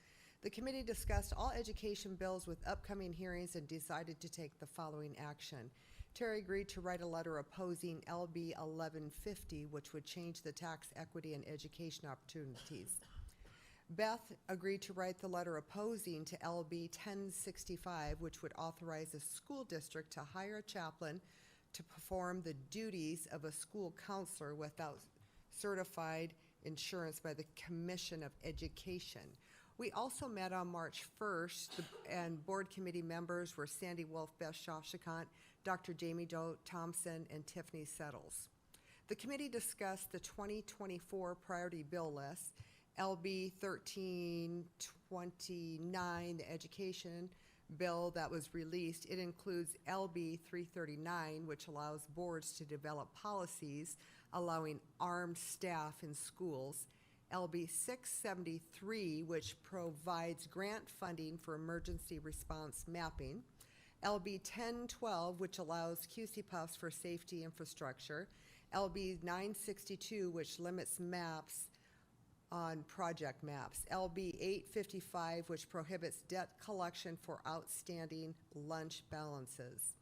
Speaker 12: The committee discussed all education bills with upcoming hearings and decided to take the following action. Terry agreed to write a letter opposing LB 1150, which would change the tax equity and education opportunities. Beth agreed to write the letter opposing to LB 1065, which would authorize a school district to hire a chaplain to perform the duties of a school counselor without certified insurance by the Commission of Education. We also met on March 1st, and board committee members were Sandy Wolf, Beth Shashikant, Dr. Jamie Jo Thompson, and Tiffany Settles. The committee discussed the 2024 priority bill list, LB 1329, the education bill that was released. It includes LB 339, which allows boards to develop policies allowing armed staff in schools, LB 673, which provides grant funding for emergency response mapping, LB 1012, which allows QC puffs for safety infrastructure, LB 962, which limits maps on project maps, LB 855, which prohibits debt collection for outstanding lunch balances,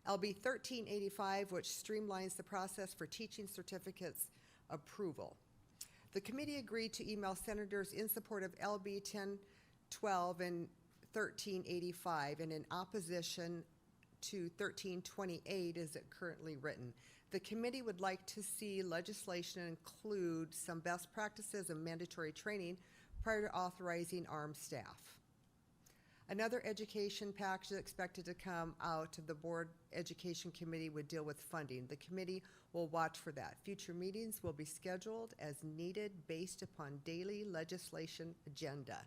Speaker 12: LB 1385, which streamlines the process for teaching certificates approval. The committee agreed to email senators in support of LB 1012 and 1385 and in opposition to 1328 as it currently written. The committee would like to see legislation include some best practices and mandatory training prior to authorizing armed staff. Another education package expected to come out of the Board Education Committee would deal with funding. The committee will watch for that. Future meetings will be scheduled as needed based upon daily legislation agenda.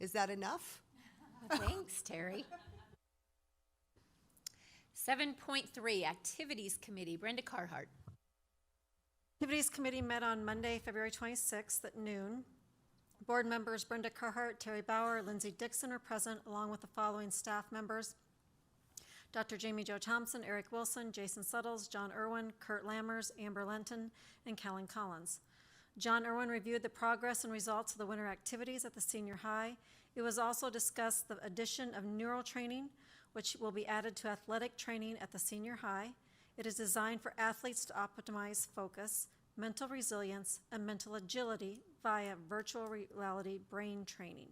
Speaker 12: Is that enough?
Speaker 1: Thanks, Terry. 7.3, Activities Committee, Brenda Carhart.
Speaker 11: Activities Committee met on Monday, February 26th at noon. Board members Brenda Carhart, Terry Bauer, Lindsay Dixon are present, along with the following staff members: Dr. Jamie Jo Thompson, Eric Wilson, Jason Suttles, John Irwin, Kurt Lammers, Amber Lenton, and Kellen Collins. John Irwin reviewed the progress and results of the winter activities at the senior high. It was also discussed the addition of neural training, which will be added to athletic training at the senior high. It is designed for athletes to optimize focus, mental resilience, and mental agility via virtual reality brain training.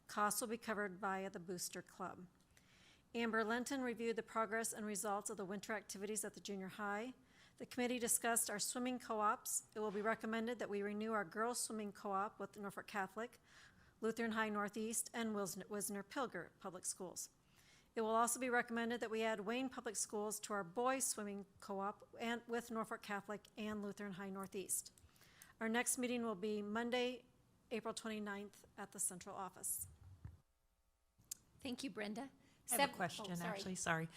Speaker 11: Costs will be covered via the Booster Club. Amber Lenton reviewed the progress and results of the winter activities at the junior high. The committee discussed our swimming co-ops. It will be recommended that we renew our girls swimming co-op with Norfolk Catholic, Lutheran High Northeast, and Wisner-Pilger Public Schools. It will also be recommended that we add Wayne Public Schools to our boys swimming co-op and with Norfolk Catholic and Lutheran High Northeast. Our next meeting will be Monday, April 29th at the central office.
Speaker 1: Thank you, Brenda.
Speaker 19: I have a question, actually, sorry.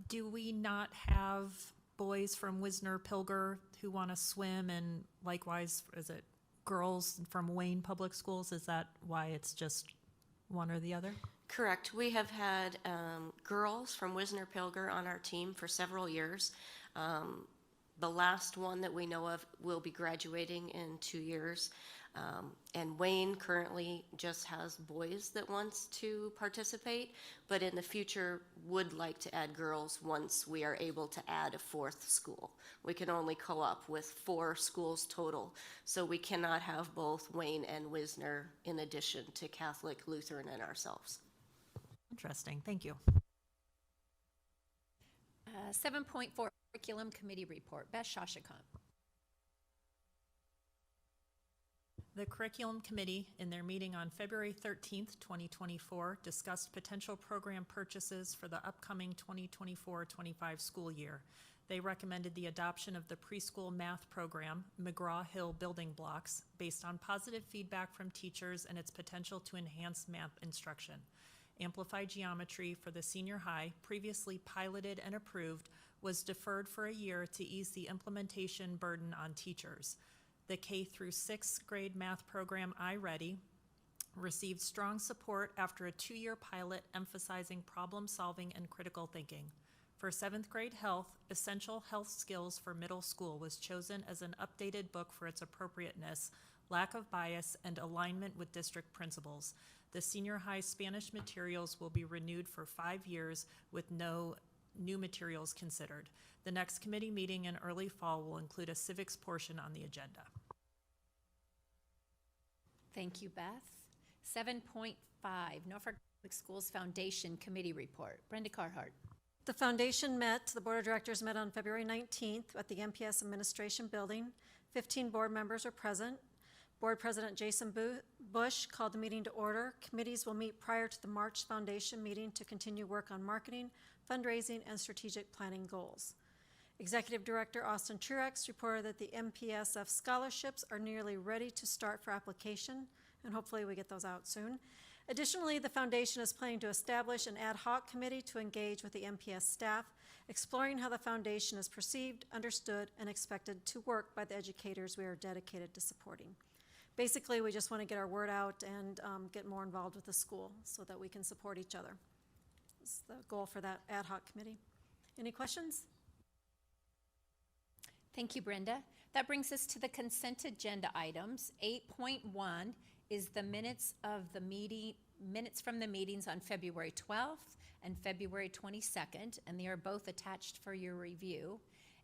Speaker 19: Do we not have boys from Wisner-Pilger who want to swim, and likewise, is it girls from Wayne Public Schools? Is that why it's just one or the other?
Speaker 2: Correct. We have had girls from Wisner-Pilger on our team for several years. The last one that we know of will be graduating in 2 years. And Wayne currently just has boys that wants to participate, but in the future would like to add girls once we are able to add a fourth school. We can only co-op with 4 schools total, so we cannot have both Wayne and Wisner in addition to Catholic, Lutheran, and ourselves.
Speaker 19: Interesting, thank you.
Speaker 1: 7.4, Curriculum Committee Report, Beth Shashikant.
Speaker 19: The Curriculum Committee, in their meeting on February 13th, 2024, discussed potential program purchases for the upcoming 2024-25 school year. They recommended the adoption of the preschool math program, McGraw-Hill Building Blocks, based on positive feedback from teachers and its potential to enhance math instruction. Amplified Geometry for the senior high, previously piloted and approved, was deferred for a year to ease the implementation burden on teachers. The K through 6th grade math program iReady received strong support after a 2-year pilot emphasizing problem solving and critical thinking. For 7th grade health, Essential Health Skills for Middle School was chosen as an updated book for its appropriateness, lack of bias, and alignment with district principles. The senior high Spanish materials will be renewed for 5 years with no new materials considered. The next committee meeting in early fall will include a civics portion on the agenda.
Speaker 1: Thank you, Beth. 7.5, Norfolk Public Schools Foundation Committee Report. Brenda Carhart.
Speaker 11: The foundation met, the board of directors met on February 19th at the MPS Administration Building. 15 board members were present. Board President Jason Bush called the meeting to order. Committees will meet prior to the March foundation meeting to continue work on marketing, fundraising, and strategic planning goals. Executive Director Austin Truex reported that the MPSF scholarships are nearly ready to start for application, and hopefully we get those out soon. Additionally, the foundation is planning to establish an ad hoc committee to engage with the MPS staff, exploring how the foundation is perceived, understood, and expected to work by the educators we are dedicated to supporting. Basically, we just want to get our word out and get more involved with the school so that we can support each other. That's the goal for that ad hoc committee. Any questions?
Speaker 1: Thank you, Brenda. That brings us to the consent agenda items. 8.1 is the minutes from the meetings on February 12th and February 22nd, and they are both attached for your review.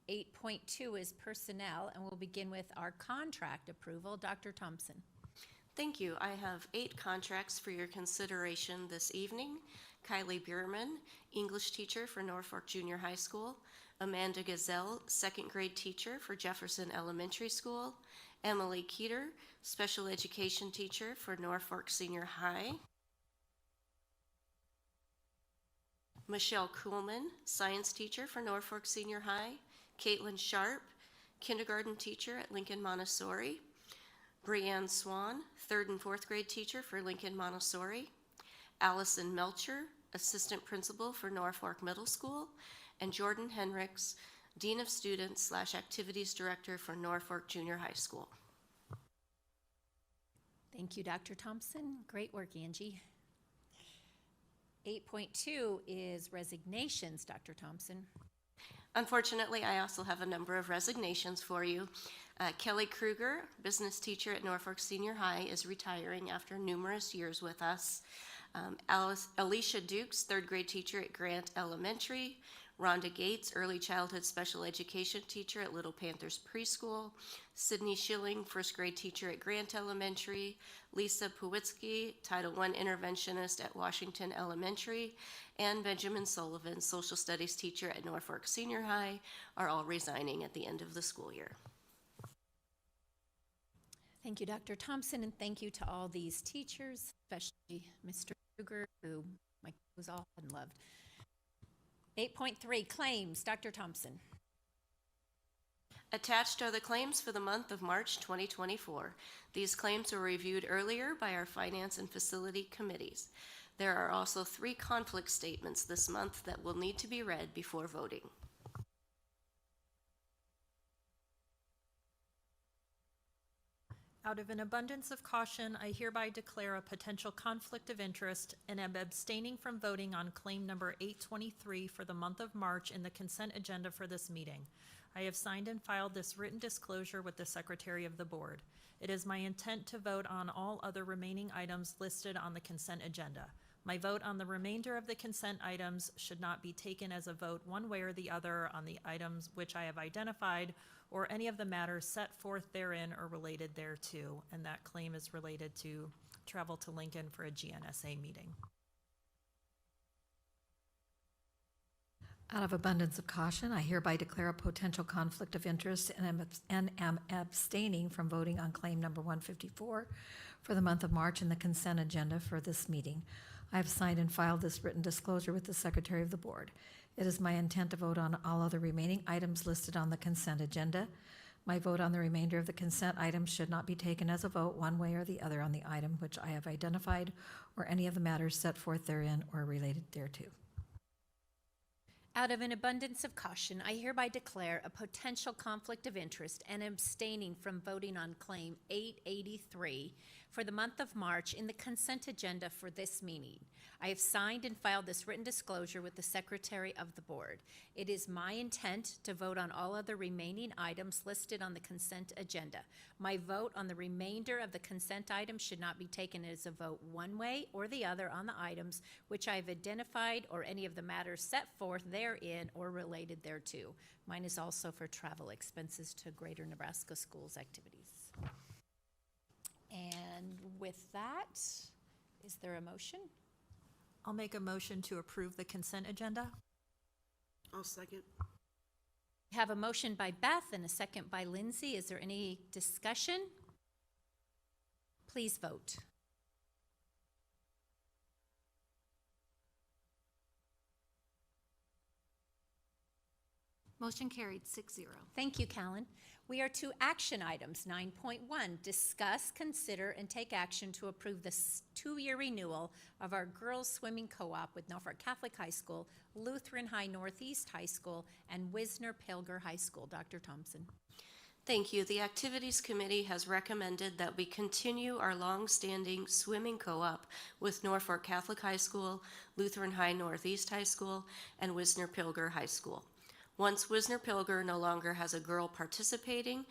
Speaker 1: 8.2 is personnel, and we'll begin with our contract approval. Dr. Thompson.
Speaker 2: Thank you. I have 8 contracts for your consideration this evening. Kylie Bierman, English teacher for Norfolk Junior High School. Amanda Gazelle, 2nd grade teacher for Jefferson Elementary School. Emily Keeter, special education teacher for Norfolk Senior High. Michelle Kuhlman, science teacher for Norfolk Senior High. Caitlin Sharp, kindergarten teacher at Lincoln Montessori. Brianne Swan, 3rd and 4th grade teacher for Lincoln Montessori. Allison Melcher, assistant principal for Norfolk Middle School. And Jordan Henricks, Dean of Students / Activities Director for Norfolk Junior High School.
Speaker 1: Thank you, Dr. Thompson. Great work, Angie. 8.2 is resignations, Dr. Thompson.
Speaker 2: Unfortunately, I also have a number of resignations for you. Kelly Kruger, business teacher at Norfolk Senior High, is retiring after numerous years with us. Alicia Dukes, 3rd grade teacher at Grant Elementary. Rhonda Gates, early childhood special education teacher at Little Panthers Preschool. Sydney Schilling, 1st grade teacher at Grant Elementary. Lisa Puwitsky, Title I interventionist at Washington Elementary. And Benjamin Sullivan, social studies teacher at Norfolk Senior High, are all resigning at the end of the school year.
Speaker 1: Thank you, Dr. Thompson, and thank you to all these teachers, especially Mr. Kruger, who my was all and loved. 8.3, claims, Dr. Thompson.
Speaker 2: Attached are the claims for the month of March 2024. These claims were reviewed earlier by our finance and facility committees. There are also 3 conflict statements this month that will need to be read before voting.
Speaker 19: Out of an abundance of caution, I hereby declare a potential conflict of interest and am abstaining from voting on claim number 823 for the month of March in the consent agenda for this meeting. I have signed and filed this written disclosure with the Secretary of the Board. It is my intent to vote on all other remaining items listed on the consent agenda. My vote on the remainder of the consent items should not be taken as a vote one way or the other on the items which I have identified or any of the matters set forth therein or related thereto, and that claim is related to travel to Lincoln for a GNSA meeting.
Speaker 13: Out of abundance of caution, I hereby declare a potential conflict of interest and am abstaining from voting on claim number 154 for the month of March in the consent agenda for this meeting. I have signed and filed this written disclosure with the Secretary of the Board. It is my intent to vote on all other remaining items listed on the consent agenda. My vote on the remainder of the consent items should not be taken as a vote one way or the other on the item which I have identified or any of the matters set forth therein or related thereto.
Speaker 1: Out of an abundance of caution, I hereby declare a potential conflict of interest and abstaining from voting on Claim 883 for the month of March in the consent agenda for this meeting. I have signed and filed this written disclosure with the Secretary of the Board. It is my intent to vote on all other remaining items listed on the consent agenda. My vote on the remainder of the consent items should not be taken as a vote one way or the other on the items which I have identified or any of the matters set forth therein or related thereto. Mine is also for travel expenses to Greater Nebraska Schools activities. And with that, is there a motion?
Speaker 19: I'll make a motion to approve the consent agenda.
Speaker 18: I'll second.
Speaker 1: Have a motion by Beth and a second by Lindsay. Is there any discussion? Please vote.
Speaker 8: Motion carried 6-0.
Speaker 1: Thank you, Callan. We are to action items. 9.1, discuss, consider, and take action to approve the two-year renewal of our girls swimming co-op with Norfolk Catholic High School, Lutheran High Northeast High School, and Wisner-Pilger High School. Dr. Thompson.
Speaker 2: Thank you. The Activities Committee has recommended that we continue our long-standing swimming co-op with Norfolk Catholic High School, Lutheran High Northeast High School, and Wisner-Pilger High School. Once Wisner-Pilger no longer has a girl participating,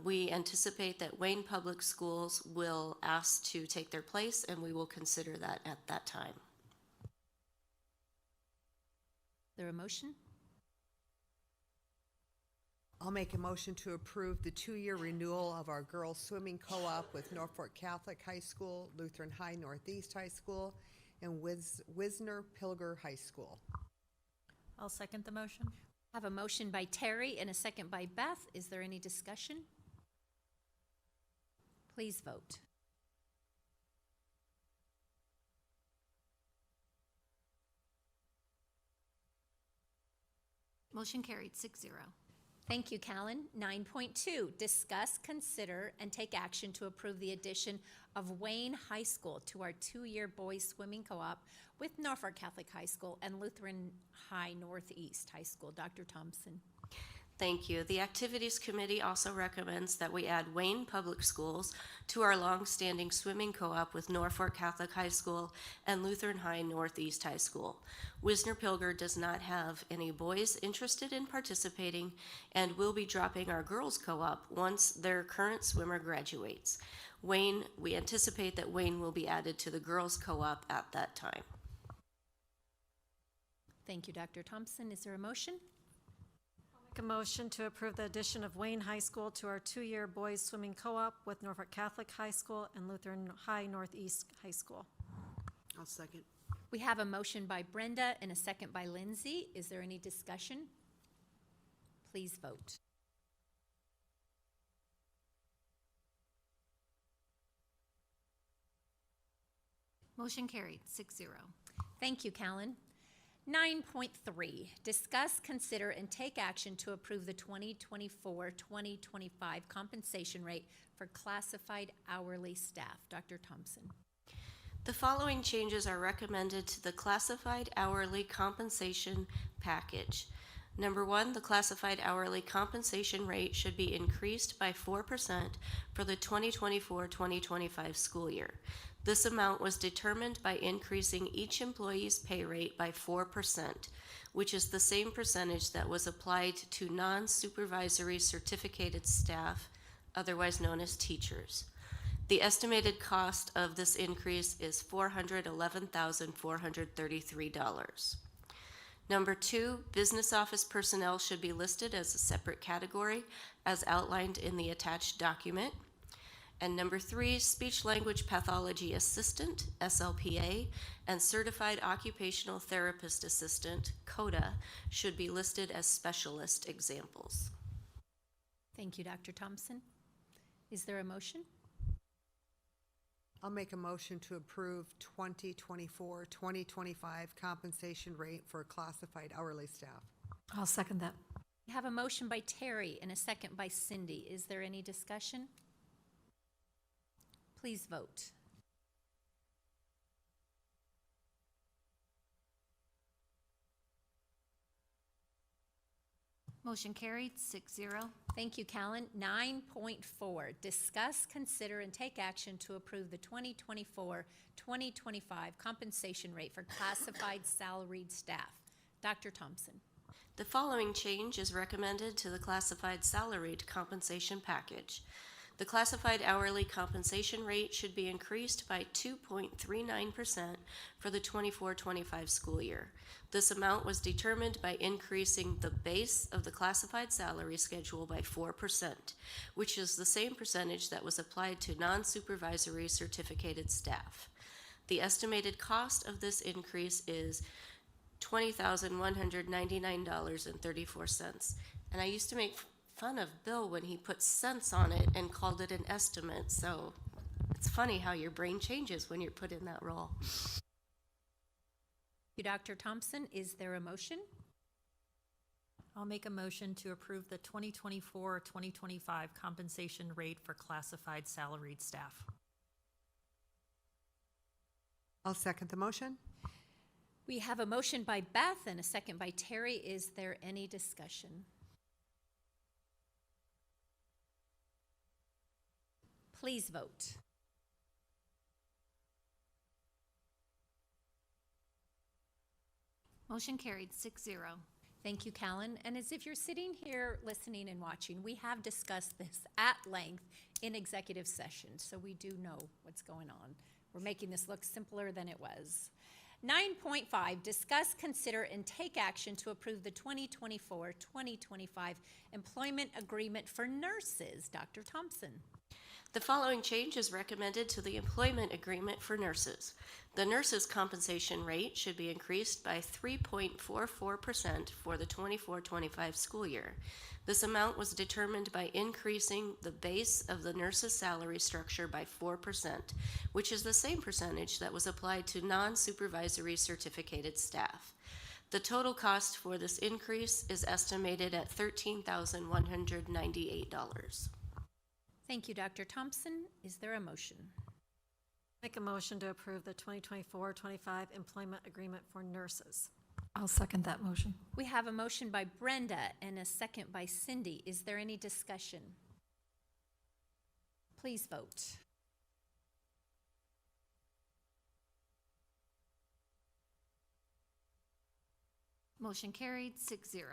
Speaker 2: we anticipate that Wayne Public Schools will ask to take their place, and we will consider that at that time.
Speaker 1: Is there a motion?
Speaker 12: I'll make a motion to approve the 2-year renewal of our girls swimming co-op with Norfolk Catholic High School, Lutheran High Northeast High School, and Wisner-Pilger High School.
Speaker 19: I'll second the motion.
Speaker 1: I have a motion by Terry and a second by Beth. Is there any discussion? Please vote.
Speaker 8: Motion carried 6-0.
Speaker 1: Thank you, Callan. 9.2, discuss, consider, and take action to approve the addition of Wayne High School to our 2-year boys swimming co-op with Norfolk Catholic High School and Lutheran High Northeast High School. Dr. Thompson.
Speaker 2: Thank you. The Activities Committee also recommends that we add Wayne Public Schools to our long-standing swimming co-op with Norfolk Catholic High School and Lutheran High Northeast High School. Wisner-Pilger does not have any boys interested in participating and will be dropping our girls co-op once their current swimmer graduates. We anticipate that Wayne will be added to the girls co-op at that time.
Speaker 1: Thank you, Dr. Thompson. Is there a motion?
Speaker 11: Make a motion to approve the addition of Wayne High School to our 2-year boys swimming co-op with Norfolk Catholic High School and Lutheran High Northeast High School.
Speaker 18: I'll second.
Speaker 1: We have a motion by Brenda and a second by Lindsay. Is there any discussion? Please vote.
Speaker 8: Motion carried 6-0.
Speaker 1: Thank you, Callan. 9.3, discuss, consider, and take action to approve the 2024-2025 compensation rate for classified hourly staff. Dr. Thompson.
Speaker 2: The following changes are recommended to the classified hourly compensation package. Number 1, the classified hourly compensation rate should be increased by 4% for the 2024-2025 school year. This amount was determined by increasing each employee's pay rate by 4%, which is the same percentage that was applied to non-supervisory certificated staff, otherwise known as teachers. The estimated cost of this increase is $411,433. Number 2, business office personnel should be listed as a separate category as outlined in the attached document. And number 3, speech language pathology assistant, SLPA, and certified occupational therapist assistant, CODA, should be listed as specialist examples.
Speaker 1: Thank you, Dr. Thompson. Is there a motion?
Speaker 12: I'll make a motion to approve 2024-2025 compensation rate for classified hourly staff.
Speaker 13: I'll second that.
Speaker 1: We have a motion by Terry and a second by Cindy. Is there any discussion? Please vote.
Speaker 8: Motion carried, 6-0.
Speaker 1: Thank you, Callan. 9.4, discuss, consider, and take action to approve the 2024-2025 compensation rate for classified salaried staff. Dr. Thompson.
Speaker 2: The following change is recommended to the classified salaried compensation package. The classified hourly compensation rate should be increased by 2.39% for the 24-25 school year. This amount was determined by increasing the base of the classified salary schedule by 4%, which is the same percentage that was applied to non-supervisory certificated staff. The estimated cost of this increase is $20,199.34. And I used to make fun of Bill when he put cents on it and called it an estimate. So it's funny how your brain changes when you're put in that role.
Speaker 1: Thank you, Dr. Thompson. Is there a motion?
Speaker 19: I'll make a motion to approve the 2024-2025 compensation rate for classified salaried staff.
Speaker 12: I'll second the motion.
Speaker 1: We have a motion by Beth and a second by Terry. Is there any discussion? Please vote.
Speaker 8: Motion carried, 6-0.
Speaker 1: Thank you, Callan. And as if you're sitting here listening and watching, we have discussed this at length in executive session, so we do know what's going on. We're making this look simpler than it was. 9.5, discuss, consider, and take action to approve the 2024-2025 employment agreement for nurses. Dr. Thompson.
Speaker 2: The following change is recommended to the employment agreement for nurses. The nurses' compensation rate should be increased by 3.44% for the 24-25 school year. This amount was determined by increasing the base of the nurses' salary structure by 4%, which is the same percentage that was applied to non-supervisory certificated staff. The total cost for this increase is estimated at $13,198.
Speaker 1: Thank you, Dr. Thompson. Is there a motion?
Speaker 11: Make a motion to approve the 2024-25 employment agreement for nurses.
Speaker 13: I'll second that motion.
Speaker 1: We have a motion by Brenda and a second by Cindy. Is there any discussion? Please vote.
Speaker 8: Motion carried, 6-0.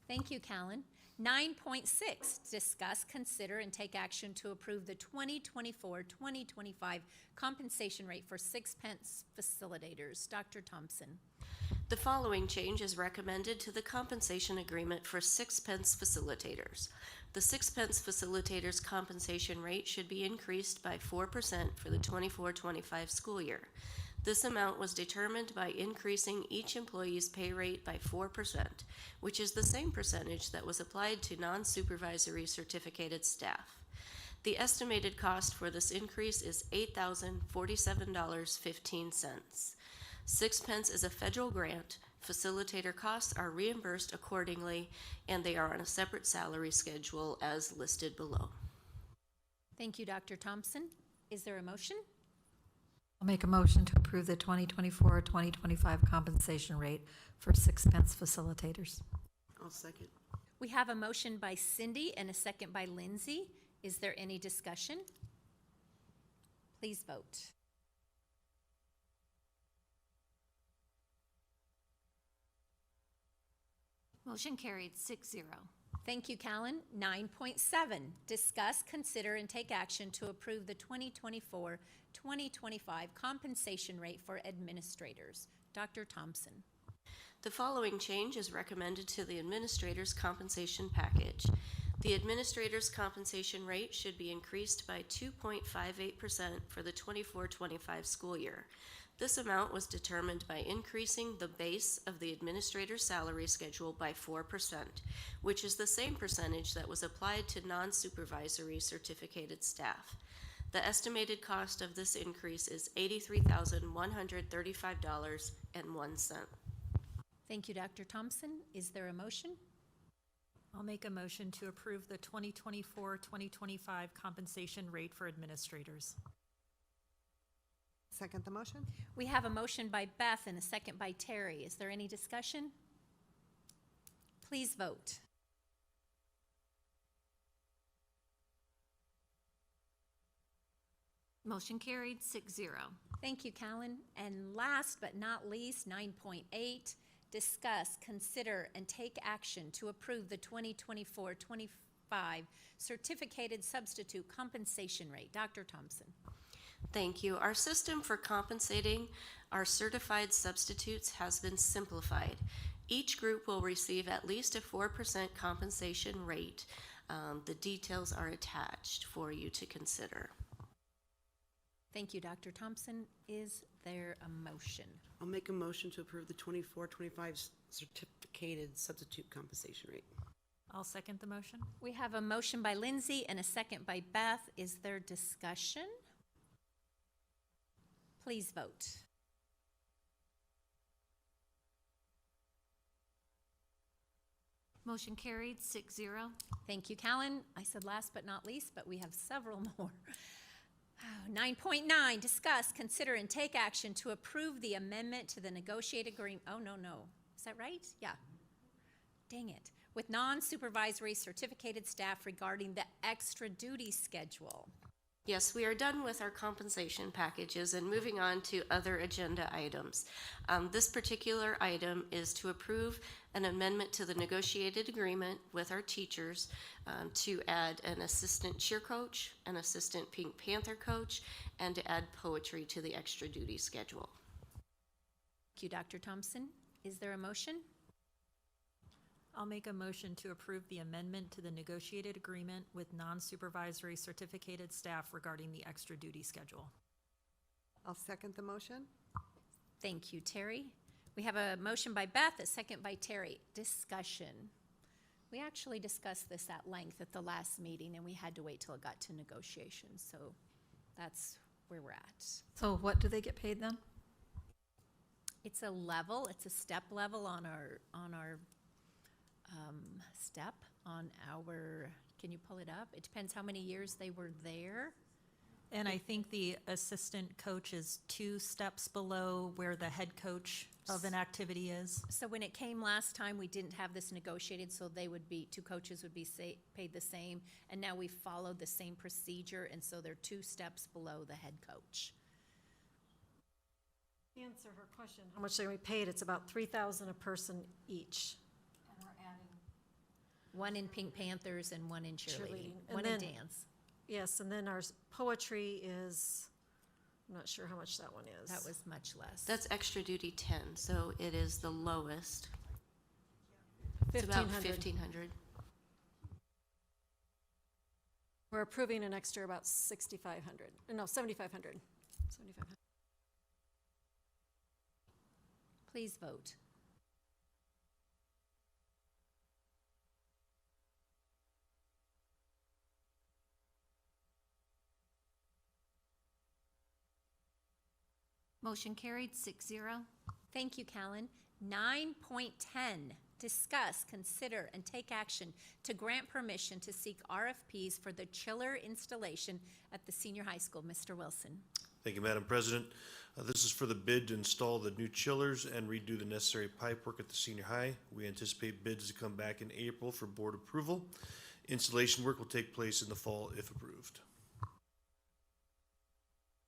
Speaker 1: Thank you, Callan. 9.6, discuss, consider, and take action to approve the 2024-2025 compensation rate for 6-pence facilitators. Dr. Thompson.
Speaker 2: The following change is recommended to the compensation agreement for 6-pence facilitators. The 6-pence facilitators' compensation rate should be increased by 4% for the 24-25 school year. This amount was determined by increasing each employee's pay rate by 4%, which is the same percentage that was applied to non-supervisory certificated staff. The estimated cost for this increase is $8,047.15. 6-pence is a federal grant. Facilitator costs are reimbursed accordingly, and they are on a separate salary schedule as listed below.
Speaker 1: Thank you, Dr. Thompson. Is there a motion?
Speaker 13: I'll make a motion to approve the 2024-2025 compensation rate for 6-pence facilitators.
Speaker 18: I'll second.
Speaker 1: We have a motion by Cindy and a second by Lindsay. Is there any discussion? Please vote.
Speaker 8: Motion carried, 6-0.
Speaker 1: Thank you, Callan. 9.7, discuss, consider, and take action to approve the 2024-2025 compensation rate for administrators. Dr. Thompson.
Speaker 2: The following change is recommended to the administrator's compensation package. The administrator's compensation rate should be increased by 2.58% for the 24-25 school year. This amount was determined by increasing the base of the administrator's salary schedule by 4%, which is the same percentage that was applied to non-supervisory certificated staff. The estimated cost of this increase is $83,135.01.
Speaker 1: Thank you, Dr. Thompson. Is there a motion?
Speaker 19: I'll make a motion to approve the 2024-2025 compensation rate for administrators.
Speaker 12: Second the motion?
Speaker 1: We have a motion by Beth and a second by Terry. Is there any discussion? Please vote.
Speaker 8: Motion carried 6-0.
Speaker 1: Thank you, Callan. And last but not least, 9.8, discuss, consider, and take action to approve the 2024-25 certificated substitute compensation rate. Dr. Thompson.
Speaker 2: Thank you. Our system for compensating our certified substitutes has been simplified. Each group will receive at least a 4% compensation rate. The details are attached for you to consider.
Speaker 1: Thank you, Dr. Thompson. Is there a motion?
Speaker 18: I'll make a motion to approve the 24-25 certificated substitute compensation rate.
Speaker 19: I'll second the motion.
Speaker 1: We have a motion by Lindsay and a second by Beth. Is there discussion? Please vote.
Speaker 8: Motion carried 6-0.
Speaker 1: Thank you, Callan. I said last but not least, but we have several more. 9.9, discuss, consider, and take action to approve the amendment to the negotiated agreement. Oh, no. Is that right? Yeah. Dang it. With non-supervisory certificated staff regarding the extra duty schedule.
Speaker 2: Yes, we are done with our compensation packages and moving on to other agenda items. This particular item is to approve an amendment to the negotiated agreement with our teachers to add an assistant cheer coach, an assistant Pink Panther coach, and to add poetry to the extra duty schedule.
Speaker 1: Thank you, Dr. Thompson. Is there a motion?
Speaker 19: I'll make a motion to approve the amendment to the negotiated agreement with non-supervisory certificated staff regarding the extra duty schedule.
Speaker 12: I'll second the motion.
Speaker 1: Thank you, Terry. We have a motion by Beth, a second by Terry. Discussion. We actually discussed this at length at the last meeting, and we had to wait till it got to negotiations, so that's where we're at.
Speaker 13: So what do they get paid then?
Speaker 1: It's a level, it's a step level on our step on our, can you pull it up? It depends how many years they were there.
Speaker 19: And I think the assistant coach is 2 steps below where the head coach of an activity is.
Speaker 1: So when it came last time, we didn't have this negotiated, so they would be, 2 coaches would be paid the same, and now we followed the same procedure, and so they're 2 steps below the head coach.
Speaker 11: Answer her question. How much are we paid? It's about $3,000 a person each.
Speaker 1: And we're adding 1 in Pink Panthers and 1 in cheerleading,
Speaker 11: And
Speaker 1: 1
Speaker 11: then-
Speaker 1: in dance.
Speaker 11: Yes, and then our poetry is, I'm not sure how much that one is.
Speaker 1: That was much less.
Speaker 2: That's extra duty 10, so it is the lowest. It's about 1,500.
Speaker 11: We're approving an extra about 6,500, no, 7,500. 7,500.
Speaker 1: Please vote.
Speaker 8: Motion carried 6-0.
Speaker 1: Thank you, Callan. 9.10, discuss, consider, and take action to grant permission to seek RFPs for the chiller installation at the senior high school. Mr. Wilson.
Speaker 4: Thank you, Madam President. This is for the bid to install the new chillers and redo the necessary pipe work at the senior high. We anticipate bids to come back in April for board approval. Installation work will take place in the fall if approved.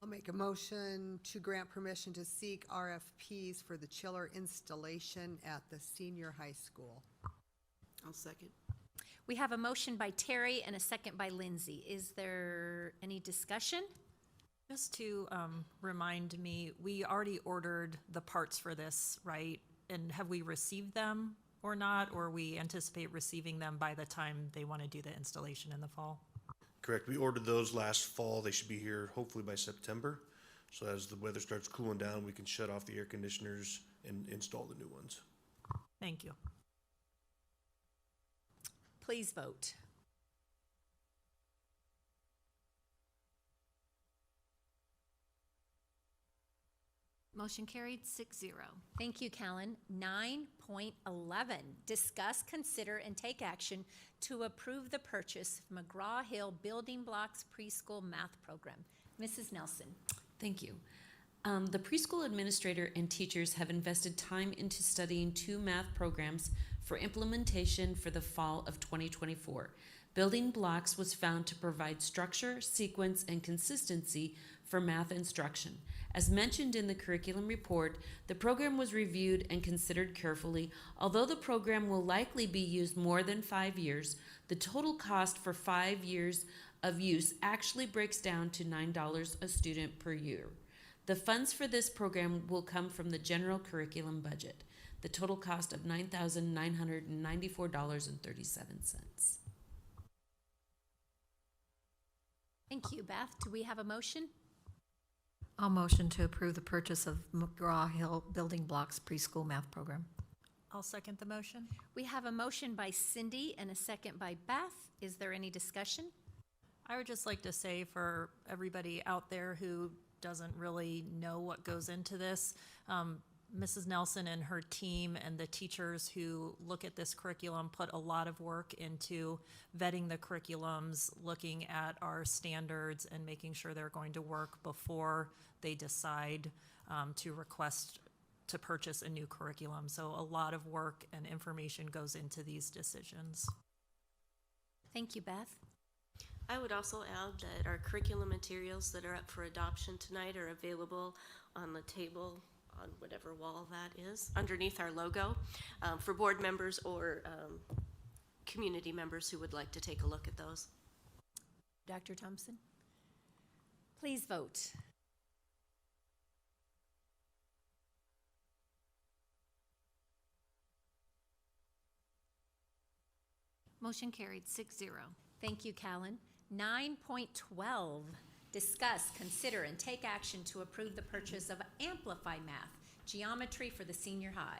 Speaker 12: I'll make a motion to grant permission to seek RFPs for the chiller installation at the senior high school.
Speaker 18: I'll second.
Speaker 1: We have a motion by Terry and a second by Lindsay. Is there any discussion?
Speaker 19: Just to remind me, we already ordered the parts for this, right? And have we received them or not? Or we anticipate receiving them by the time they want to do the installation in the fall?
Speaker 4: Correct. We ordered those last fall. They should be here hopefully by September. So as the weather starts cooling down, we can shut off the air conditioners and install the new ones.
Speaker 19: Thank you.
Speaker 1: Please vote.
Speaker 8: Motion carried 6-0.
Speaker 1: Thank you, Callan. 9.11, discuss, consider, and take action to approve the purchase of McGraw-Hill Building Blocks Preschool Math Program. Mrs. Nelson.
Speaker 20: Thank you. The preschool administrator and teachers have invested time into studying 2 math programs for implementation for the fall of 2024. Building Blocks was found to provide structure, sequence, and consistency for math instruction. As mentioned in the curriculum report, the program was reviewed and considered carefully. Although the program will likely be used more than 5 years, the total cost for 5 years of use actually breaks down to $9 a student per year. The funds for this program will come from the general curriculum budget. The total cost of $9,994.37.
Speaker 1: Thank you, Beth. Do we have a motion?
Speaker 13: I'll motion to approve the purchase of McGraw-Hill Building Blocks Preschool Math Program.
Speaker 19: I'll second the motion.
Speaker 1: We have a motion by Cindy and a second by Beth. Is there any discussion?
Speaker 19: I would just like to say for everybody out there who doesn't really know what goes into this, Mrs. Nelson and her team and the teachers who look at this curriculum put a lot of work into vetting the curriculums, looking at our standards, and making sure they're going to work before they decide to request to purchase a new curriculum. So a lot of work and information goes into these decisions.
Speaker 1: Thank you, Beth.
Speaker 2: I would also add that our curriculum materials that are up for adoption tonight are available on the table on whatever wall that is, underneath our logo, for board members or community members who would like to take a look at those.
Speaker 1: Dr. Thompson, please vote.
Speaker 8: Motion carried 6-0.
Speaker 1: Thank you, Callan. 9.12, discuss, consider, and take action to approve the purchase of Amplify Math Geometry for the senior high.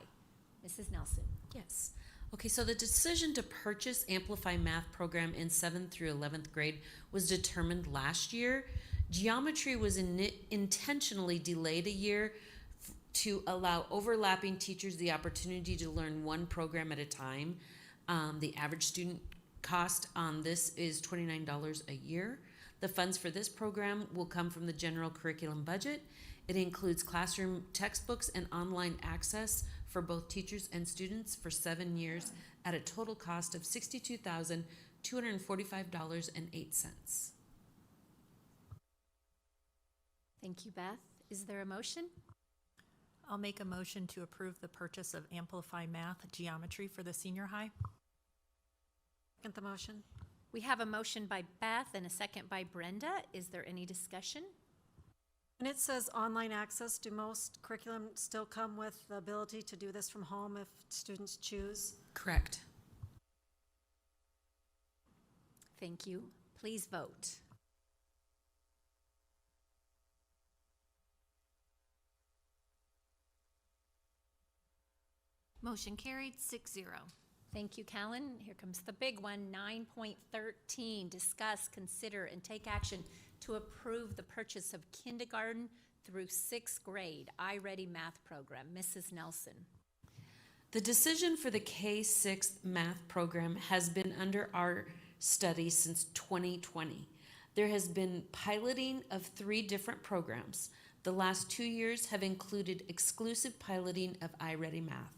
Speaker 1: Mrs. Nelson.
Speaker 20: Yes. Okay, so the decision to purchase Amplify Math program in 7th through 11th grade was determined last year. Geometry was intentionally delayed a year to allow overlapping teachers the opportunity to learn one program at a time. The average student cost on this is $29 a year. The funds for this program will come from the general curriculum budget. It includes classroom textbooks and online access for both teachers and students for 7 years at a total cost of $62,245.08.
Speaker 1: Thank you, Beth. Is there a motion?
Speaker 19: I'll make a motion to approve the purchase of Amplify Math Geometry for the senior high.
Speaker 11: Second the motion.
Speaker 1: We have a motion by Beth and a second by Brenda. Is there any discussion?
Speaker 11: And it says online access. Do most curriculum still come with the ability to do this from home if students choose?
Speaker 20: Correct.
Speaker 1: Thank you. Please vote.
Speaker 8: Motion carried 6-0.
Speaker 1: Thank you, Callan. Here comes the big one, 9.13, discuss, consider, and take action to approve the purchase of kindergarten through 6th grade iReady Math Program. Mrs. Nelson.
Speaker 20: The decision for the K-6 math program has been under our study since 2020. There has been piloting of 3 different programs. The last 2 years have included exclusive piloting of iReady Math.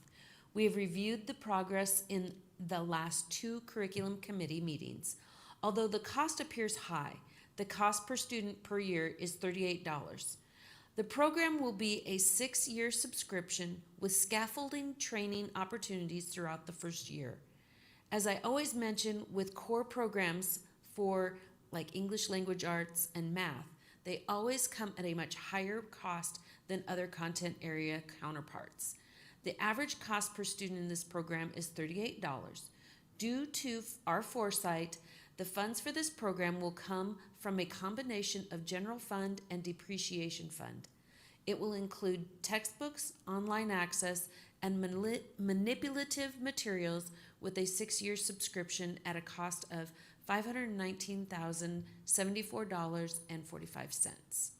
Speaker 20: We have reviewed the progress in the last 2 curriculum committee meetings. Although the cost appears high, the cost per student per year is $38. The program will be a 6-year subscription with scaffolding training opportunities throughout the first year. As I always mention with core programs for like English language arts and math, they always come at a much higher cost than other content area counterparts. The average cost per student in this program is $38. Due to our foresight, the funds for this program will come from a combination of general fund and depreciation fund. It will include textbooks, online access, and manipulative materials with a 6-year subscription at a cost of $519,074.45.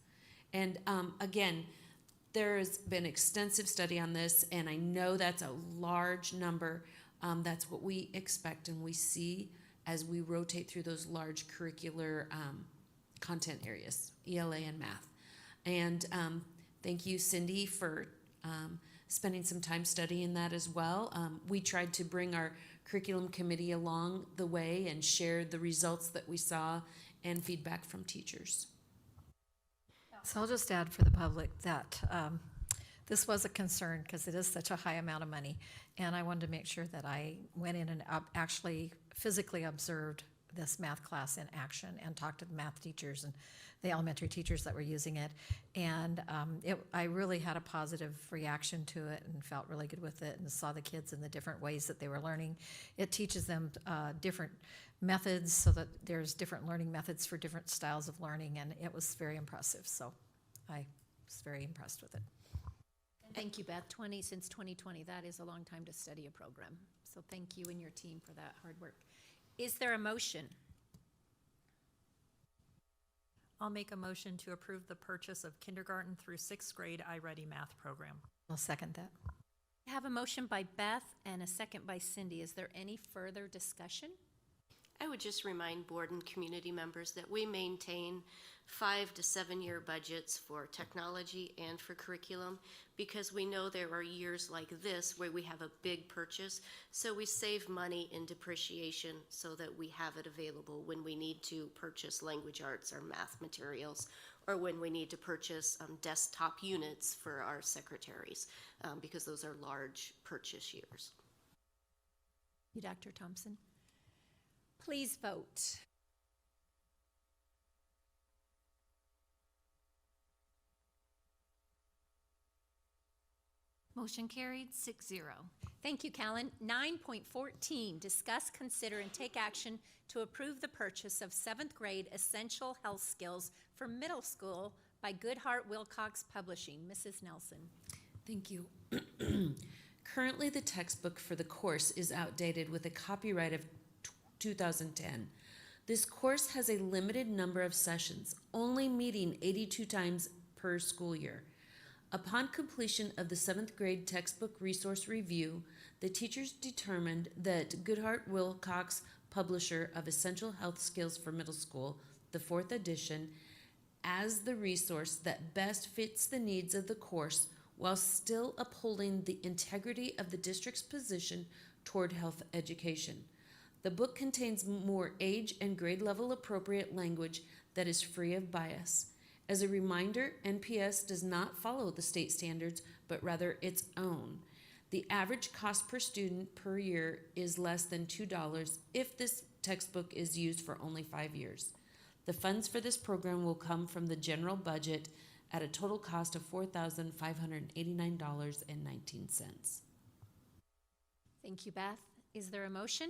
Speaker 20: And again, There's been extensive study on this, and I know that's a large number. That's what we expect and we see as we rotate through those large curricular content areas, ELA and math. And thank you, Cindy, for spending some time studying that as well. We tried to bring our curriculum committee along the way and share the results that we saw and feedback from teachers.
Speaker 19: So I'll just add for the public that this was a concern because it is such a high amount of money. And I wanted to make sure that I went in and actually physically observed this math class in action and talked to the math teachers and the elementary teachers that were using it. And I really had a positive reaction to it and felt really good with it and saw the kids in the different ways that they were learning. It teaches them different methods so that there's different learning methods for different styles of learning, and it was very impressive. So I was very impressed with it.
Speaker 1: Thank you, Beth. Since 2020, that is a long time to study a program. So thank you and your team for that hard work. Is there a motion?
Speaker 19: I'll make a motion to approve the purchase of kindergarten through 6th grade iReady math program.
Speaker 9: I'll second that.
Speaker 1: I have a motion by Beth and a second by Cindy. Is there any further discussion?
Speaker 2: I would just remind board and community members that we maintain 5 to 7 year budgets for technology and for curriculum because we know there are years like this where we have a big purchase. So we save money in depreciation so that we have it available when we need to purchase language arts or math materials, or when we need to purchase desktop units for our secretaries, because those are large purchase years.
Speaker 1: You, Dr. Thompson. Please vote.
Speaker 8: Motion carried 6-0.
Speaker 1: Thank you, Callan. 9.14, discuss, consider, and take action to approve the purchase of 7th grade essential health skills for middle school by Goodhart Wilcox Publishing. Mrs. Nelson.
Speaker 20: Thank you. Currently, the textbook for the course is outdated with a copyright of 2010. This course has a limited number of sessions, only meeting 82 times per school year. Upon completion of the 7th grade textbook resource review, the teachers determined that Goodhart Wilcox, publisher of Essential Health Skills for Middle School, the 4th edition, as the resource that best fits the needs of the course while still upholding the integrity of the district's position toward health education. The book contains more age and grade level appropriate language that is free of bias. As a reminder, NPS does not follow the state standards, but rather its own. The average cost per student per year is less than $2 if this textbook is used for only 5 years. The funds for this program will come from the general budget at a total cost of $4,589.19.
Speaker 1: Thank you, Beth. Is there a motion?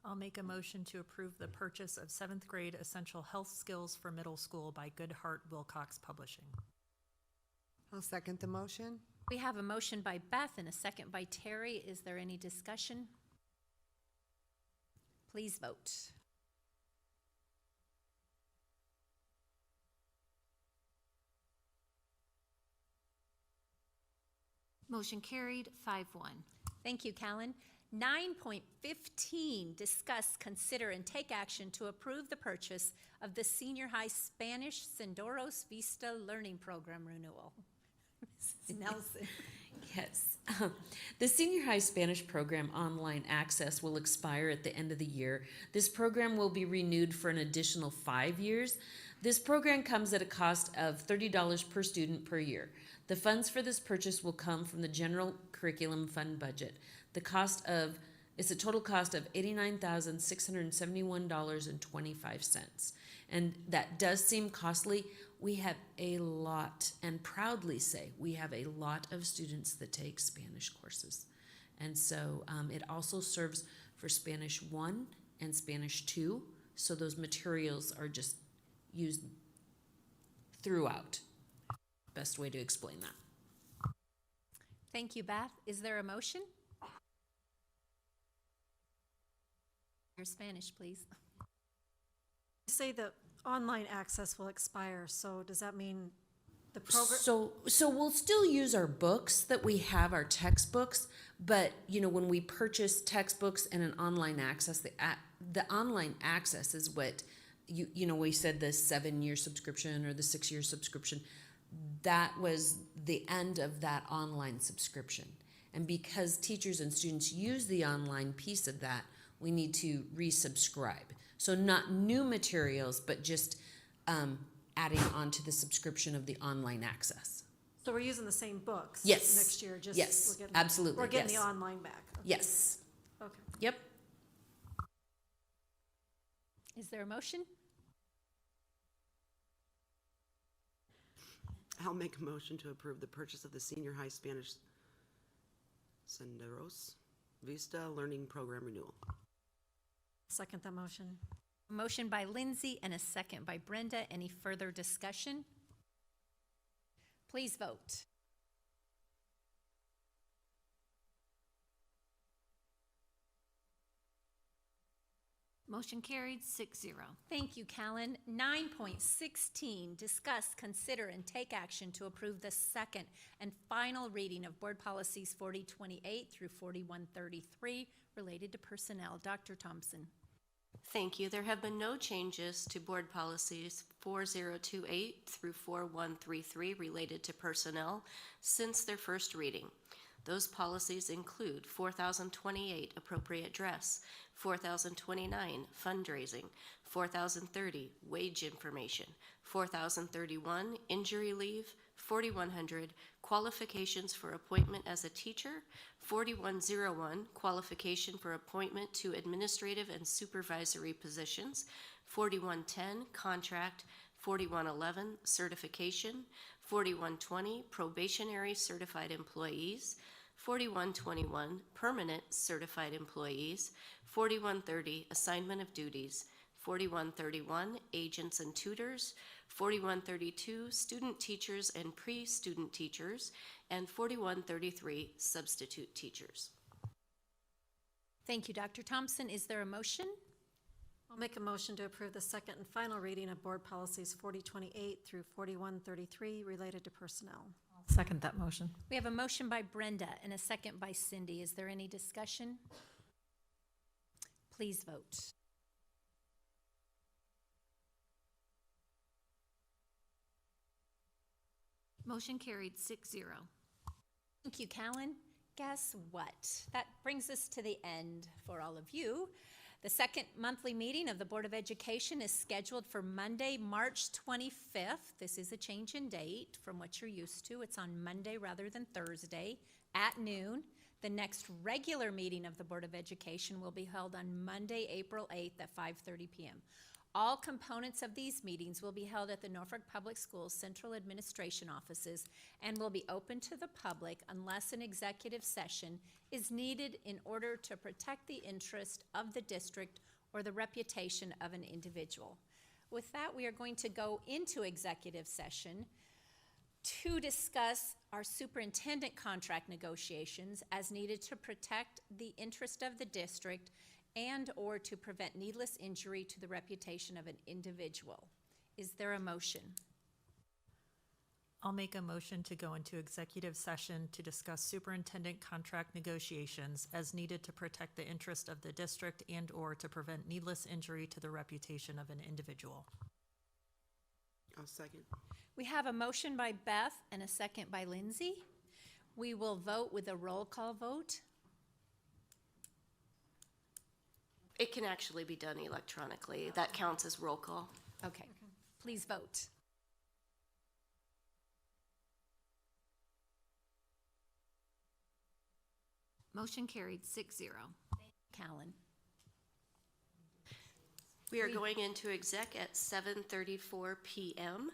Speaker 19: I'll make a motion to approve the purchase of 7th grade essential health skills for middle school by Goodhart Wilcox Publishing.
Speaker 12: I'll second the motion.
Speaker 1: We have a motion by Beth and a second by Terry. Is there any discussion? Please vote.
Speaker 8: Motion carried 5-1.
Speaker 1: Thank you, Callan. 9.15, discuss, consider, and take action to approve the purchase of the senior high Spanish Senderos Vista Learning Program renewal. Mrs. Nelson.
Speaker 20: Yes. The Senior High Spanish Program online access will expire at the end of the year. This program will be renewed for an additional 5 years. This program comes at a cost of $30 per student per year. The funds for this purchase will come from the general curriculum fund budget. It's a total cost of $89,671.25. And that does seem costly. We have a lot, and proudly say, we have a lot of students that take Spanish courses. And so it also serves for Spanish 1 and Spanish 2. So those materials are just used throughout. Best way to explain that.
Speaker 1: Thank you, Beth. Is there a motion? Your Spanish, please.
Speaker 11: You say the online access will expire, so does that mean The program,
Speaker 20: So we'll still use our books that we have, our textbooks, but when we purchase textbooks and an online access, the online access is what we said the 7-year subscription or the 6-year subscription. That was the end of that online subscription. And because teachers and students use the online piece of that, we need to resubscribe. So not new materials, but just adding on to the subscription of the online access.
Speaker 11: so we're using the same books
Speaker 20: Yes.
Speaker 11: next year, just.
Speaker 20: Yes,
Speaker 11: we're getting-
Speaker 20: absolutely,
Speaker 11: We're getting the
Speaker 20: yes.
Speaker 11: online back. Okay.
Speaker 20: Yes.
Speaker 11: Okay.
Speaker 20: Yep.
Speaker 1: Is there a motion?
Speaker 18: I'll make a motion to approve the purchase of the senior high Spanish Senderos Vista Learning Program renewal.
Speaker 11: Second that motion.
Speaker 1: A motion by Lindsay and a second by Brenda. Any further discussion? Please vote.
Speaker 8: Motion carried 6-0.
Speaker 1: Thank you, Callan. 9.16, discuss, consider, and take action to approve the second and final reading of Board Policies 4028 through 4133 related to personnel. Dr. Thompson.
Speaker 2: Thank you. There have been no changes to board policies 4028 through 4133 related to personnel since their first reading. Those policies include 4028 appropriate dress, 4029 fundraising, 4030 wage information, 4031 injury leave, 4100 qualifications for appointment as a teacher, 4101 qualification for appointment to administrative and supervisory positions, 4110 contract, 4111 certification, 4120 probationary certified employees, 4121 permanent certified employees, 4130 assignment of duties, 4131 agents and tutors, 4132 student teachers and pre-student teachers, and 4133 substitute teachers.
Speaker 1: Thank you, Dr. Thompson. Is there a motion?
Speaker 11: I'll make a motion to approve the second and final reading of Board Policies 4028 through 4133 related to personnel.
Speaker 13: I'll second that motion.
Speaker 1: We have a motion by Brenda and a second by Cindy. Is there any discussion? Please vote.
Speaker 8: Motion carried 6-0.
Speaker 1: Thank you, Callan. Guess what? That brings us to the end for all of you. The second monthly meeting of the Board of Education is scheduled for Monday, March 25th. This is a change in date from what you're used to. It's on Monday rather than Thursday at noon. The next regular meeting of the Board of Education will be held on Monday, April 8th at 5:30 p.m. All components of these meetings will be held at the Norfolk Public Schools Central Administration offices and will be open to the public unless an executive session is needed in order to protect the interest of the district or the reputation of an individual. With that, we are going to go into executive session to discuss our superintendent contract negotiations as needed to protect the interest of the district and or to prevent needless injury to the reputation of an individual. Is there a motion?
Speaker 19: I'll make a motion to go into executive session to discuss superintendent contract negotiations as needed to protect the interest of the district and or to prevent needless injury to the reputation of an individual.
Speaker 18: I'll second.
Speaker 1: We have a motion by Beth and a second by Lindsay. We will vote with a roll call vote.
Speaker 2: It can actually be done electronically. That counts as roll call.
Speaker 1: Okay, please vote.
Speaker 8: Motion carried 6-0.
Speaker 1: Callan.
Speaker 2: We are going into exec at 7:34 p.m.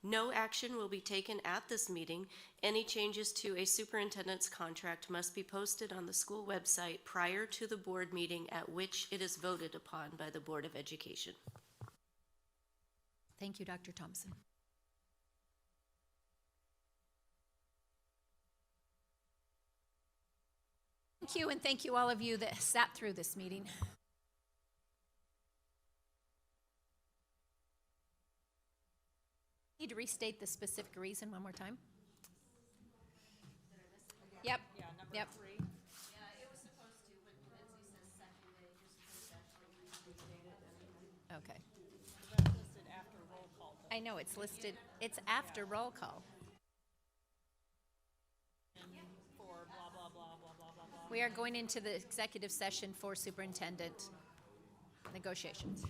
Speaker 2: No action will be taken at this meeting. Any changes to a superintendent's contract must be posted on the school website prior to the board meeting at which it is voted upon by the Board of Education.
Speaker 1: Thank you, Dr. Thompson. Thank you, and thank you all of you that sat through this meeting. Need to restate the specific reason one more time? Yep, yep. Okay. I know, it's listed, it's after roll call. We are going into the executive session for superintendent negotiations.